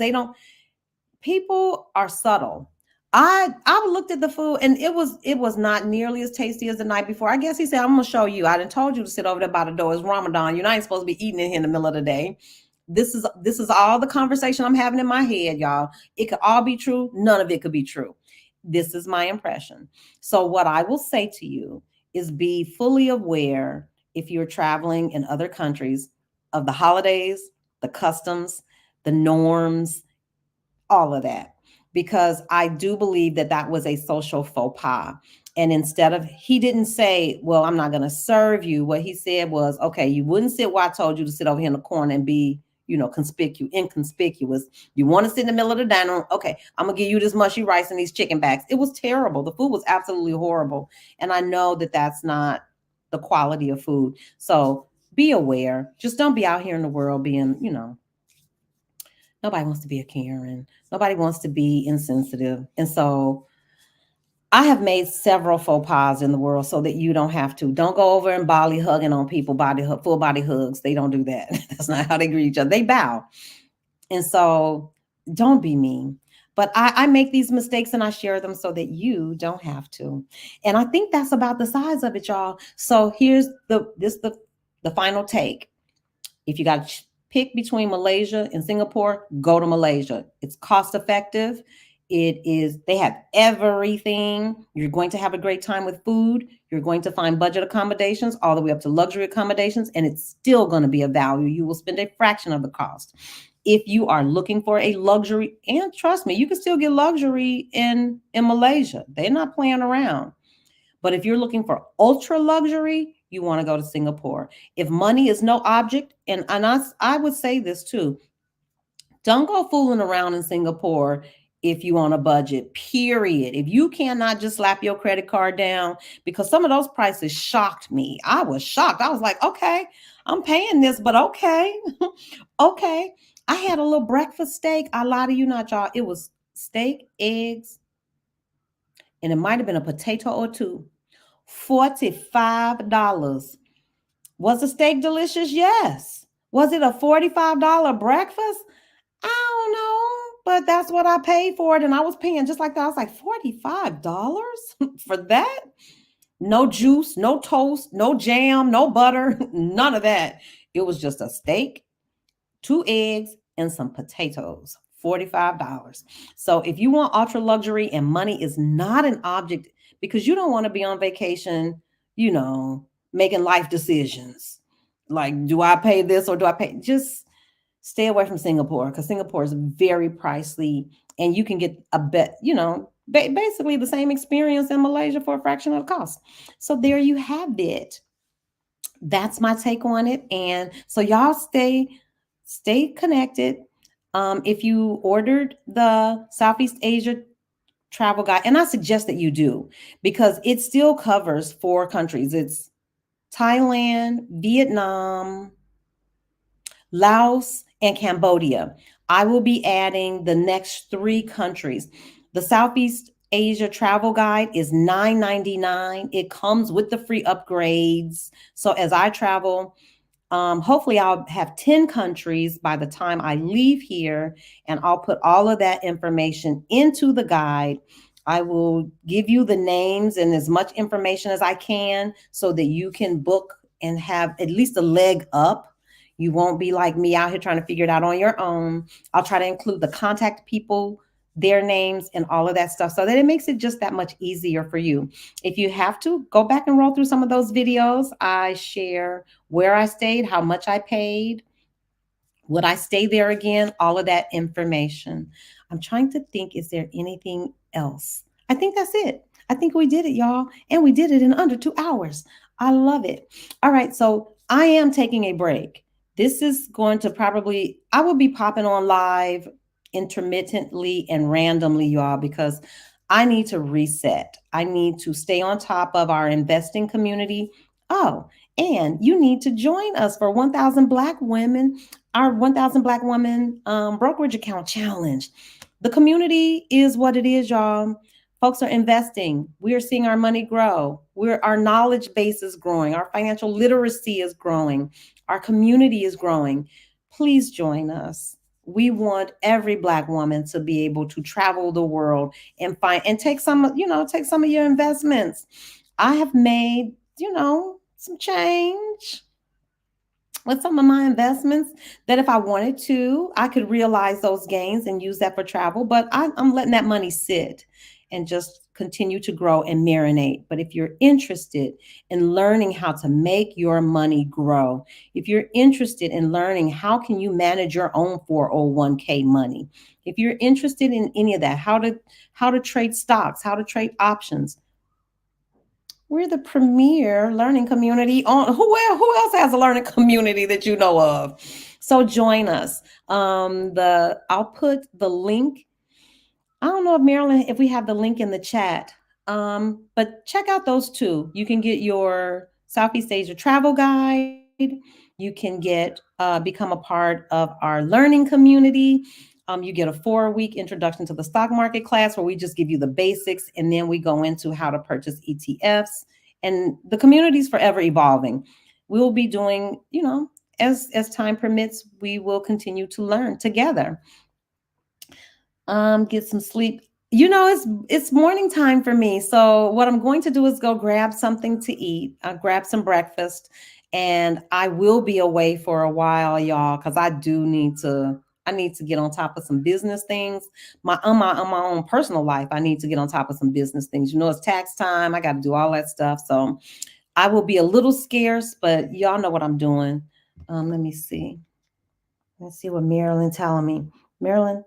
People are subtle. I looked at the food and it was not nearly as tasty as the night before. I guess he said, I'm gonna show you. I done told you to sit over there by the door. It's Ramadan. You're not supposed to be eating in here in the middle of the day. This is all the conversation I'm having in my head, y'all. It could all be true. None of it could be true. This is my impression. So what I will say to you is be fully aware if you're traveling in other countries of the holidays, the customs, the norms, all of that, because I do believe that was a social faux pas. And he didn't say, well, I'm not going to serve you. What he said was, okay, you wouldn't sit where I told you to sit over here in the corner and be, inconspicuous. You want to sit in the middle of the dining room? Okay, I'm going to give you this mushy rice and these chicken backs. It was terrible. The food was absolutely horrible. And I know that that's not the quality of food. So be aware. Just don't be out here in the world being, nobody wants to be a Karen. Nobody wants to be insensitive. And so I have made several faux pas in the world so that you don't have to. Don't go over and Bali hugging on people, full body hugs. They don't do that. That's not how they greet each other. They bow. And so don't be mean. But I make these mistakes and I share them so that you don't have to. And I think that's about the size of it, y'all. So here's the final take. If you got pick between Malaysia and Singapore, go to Malaysia. It's cost effective. They have everything. You're going to have a great time with food. You're going to find budget accommodations all the way up to luxury accommodations, and it's still going to be a value. You will spend a fraction of the cost. If you are looking for a luxury, and trust me, you can still get luxury in Malaysia. They're not playing around. But if you're looking for ultra luxury, you want to go to Singapore. If money is no object, and I would say this too, don't go fooling around in Singapore if you on a budget, period. If you cannot just slap your credit card down, because some of those prices shocked me. I was shocked. I was like, okay, I'm paying this, but okay. Okay. I had a little breakfast steak. I lie to you not, y'all. It was steak, eggs, and it might have been a potato or two. $45. Was the steak delicious? Yes. Was it a $45 breakfast? I don't know, but that's what I paid for it. And I was paying just like that. I was like, $45 for that? No juice, no toast, no jam, no butter, none of that. It was just a steak, two eggs, and some potatoes. $45. So if you want ultra luxury and money is not an object, because you don't want to be on vacation, making life decisions. Like, do I pay this or do I pay? Just stay away from Singapore, because Singapore is very pricey, and you can get a bet, basically the same experience in Malaysia for a fraction of the cost. So there you have it. That's my take on it. And so y'all stay connected. If you ordered the Southeast Asia travel guide, and I suggest that you do, because it still covers 4 countries. It's Thailand, Vietnam, Laos, and Cambodia. I will be adding the next 3 countries. The Southeast Asia travel guide is $9.99. It comes with the free upgrades. So as I travel, hopefully I'll have 10 countries by the time I leave here, and I'll put all of that information into the guide. I will give you the names and as much information as I can so that you can book and have at least a leg up. You won't be like me out here trying to figure it out on your own. I'll try to include the contact people, their names, and all of that stuff so that it makes it just that much easier for you. If you have to, go back and roll through some of those videos. I share where I stayed, how much I paid, would I stay there again, all of that information. I'm trying to think, is there anything else? I think that's it. I think we did it, y'all. And we did it in under 2 hours. I love it. All right. So I am taking a break. This is going to I will be popping on live intermittently and randomly, y'all, because I need to reset. I need to stay on top of our investing community. Oh, and you need to join us for 1,000 Black women, our 1,000 Black women brokerage account challenge. The community is what it is, y'all. Folks are investing. We are seeing our money grow. Our knowledge base is growing. Our financial literacy is growing. Our community is growing. Please join us. We want every Black woman to be able to travel the world and take some of your investments. I have made, some change with some of my investments that if I wanted to, I could realize those gains and use that for travel. But I'm letting that money sit and just continue to grow and marinate. But if you're interested in learning how to make your money grow, if you're interested in learning how can you manage your own 401k money, if you're interested in any of that, how to trade stocks, how to trade options, we're the premier learning community on who else has a learning community that you know of? So join us. I'll put the link. I don't know if Marilyn, if we have the link in the chat, but check out those 2. You can get your Southeast Asia travel guide. You can become a part of our learning community. You get a 4-week introduction to the stock market class where we just give you the basics, and then we go into how to purchase ETFs. And the community is forever evolving. We'll be doing, as time permits, we will continue to learn together. Get some sleep. It's morning time for me. So what I'm going to do is go grab something to eat. I'll grab some breakfast, And I will be away for a while, y'all, because I need to get on top of some business things. My own personal life, I need to get on top of some business things. You know, it's tax time. I got to do all that stuff. So I will be a little scarce, but y'all know what I'm doing. Let me see. Let's see what Marilyn telling me. Marilyn,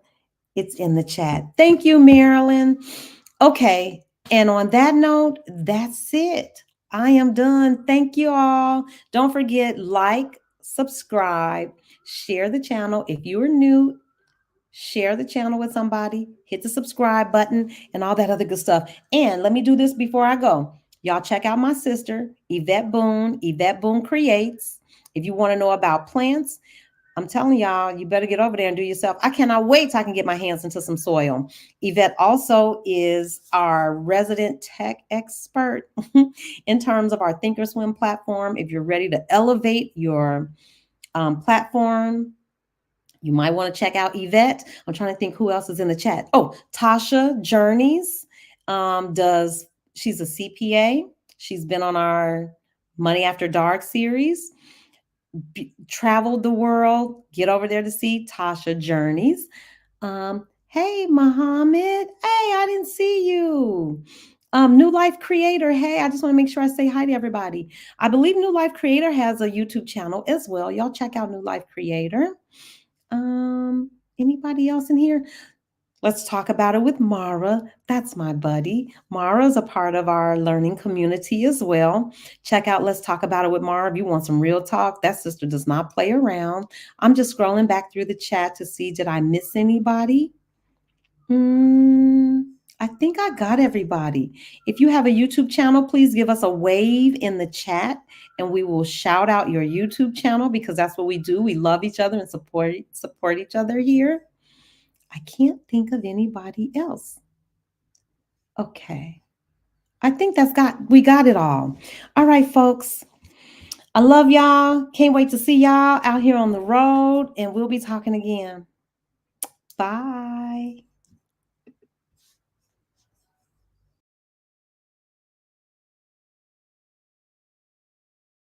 it's in the chat. Thank you, Marilyn. Okay. And on that note, that's it. I am done. Thank you all. Don't forget, like, subscribe, share the channel. If you are new, share the channel with somebody, hit the subscribe button, and all that other good stuff. And let me do this before I go. Y'all check out my sister, Yvette Boone. Yvette Boone Creates. If you want to know about plants, I'm telling y'all, you better get over there and do yourself. I cannot wait till I can get my hands into some soil. Yvette also is our resident tech expert in terms of our Thinkorswim platform. If you're ready to elevate your platform, you might want to check out Yvette. I'm trying to think who else is in the chat. Oh, Tasha Journeys she's a CPA. She's been on our Money After Dark series. Traveled the world. Get over there to see Tasha Journeys. Hey, Muhammad. Hey, I didn't see you. New Life Creator. Hey, I just want to make sure I say hi to everybody. I believe New Life Creator has a YouTube channel as well. Y'all check out New Life Creator. Anybody else in here? Let's talk about it with Mara. That's my buddy. Mara is a part of our learning community as well. Check out Let's Talk About It with Mara if you want some real talk. That sister does not play around. I'm just scrolling back through the chat to see, did I miss anybody? I think I got everybody. If you have a YouTube channel, please give us a wave in the chat and we will shout out your YouTube channel because that's what we do. We love each other and support each other here. I can't think of anybody else. Okay. I think we got it all. All right, folks. I love y'all. Can't wait to see y'all out here on the road and we'll be talking again. Bye.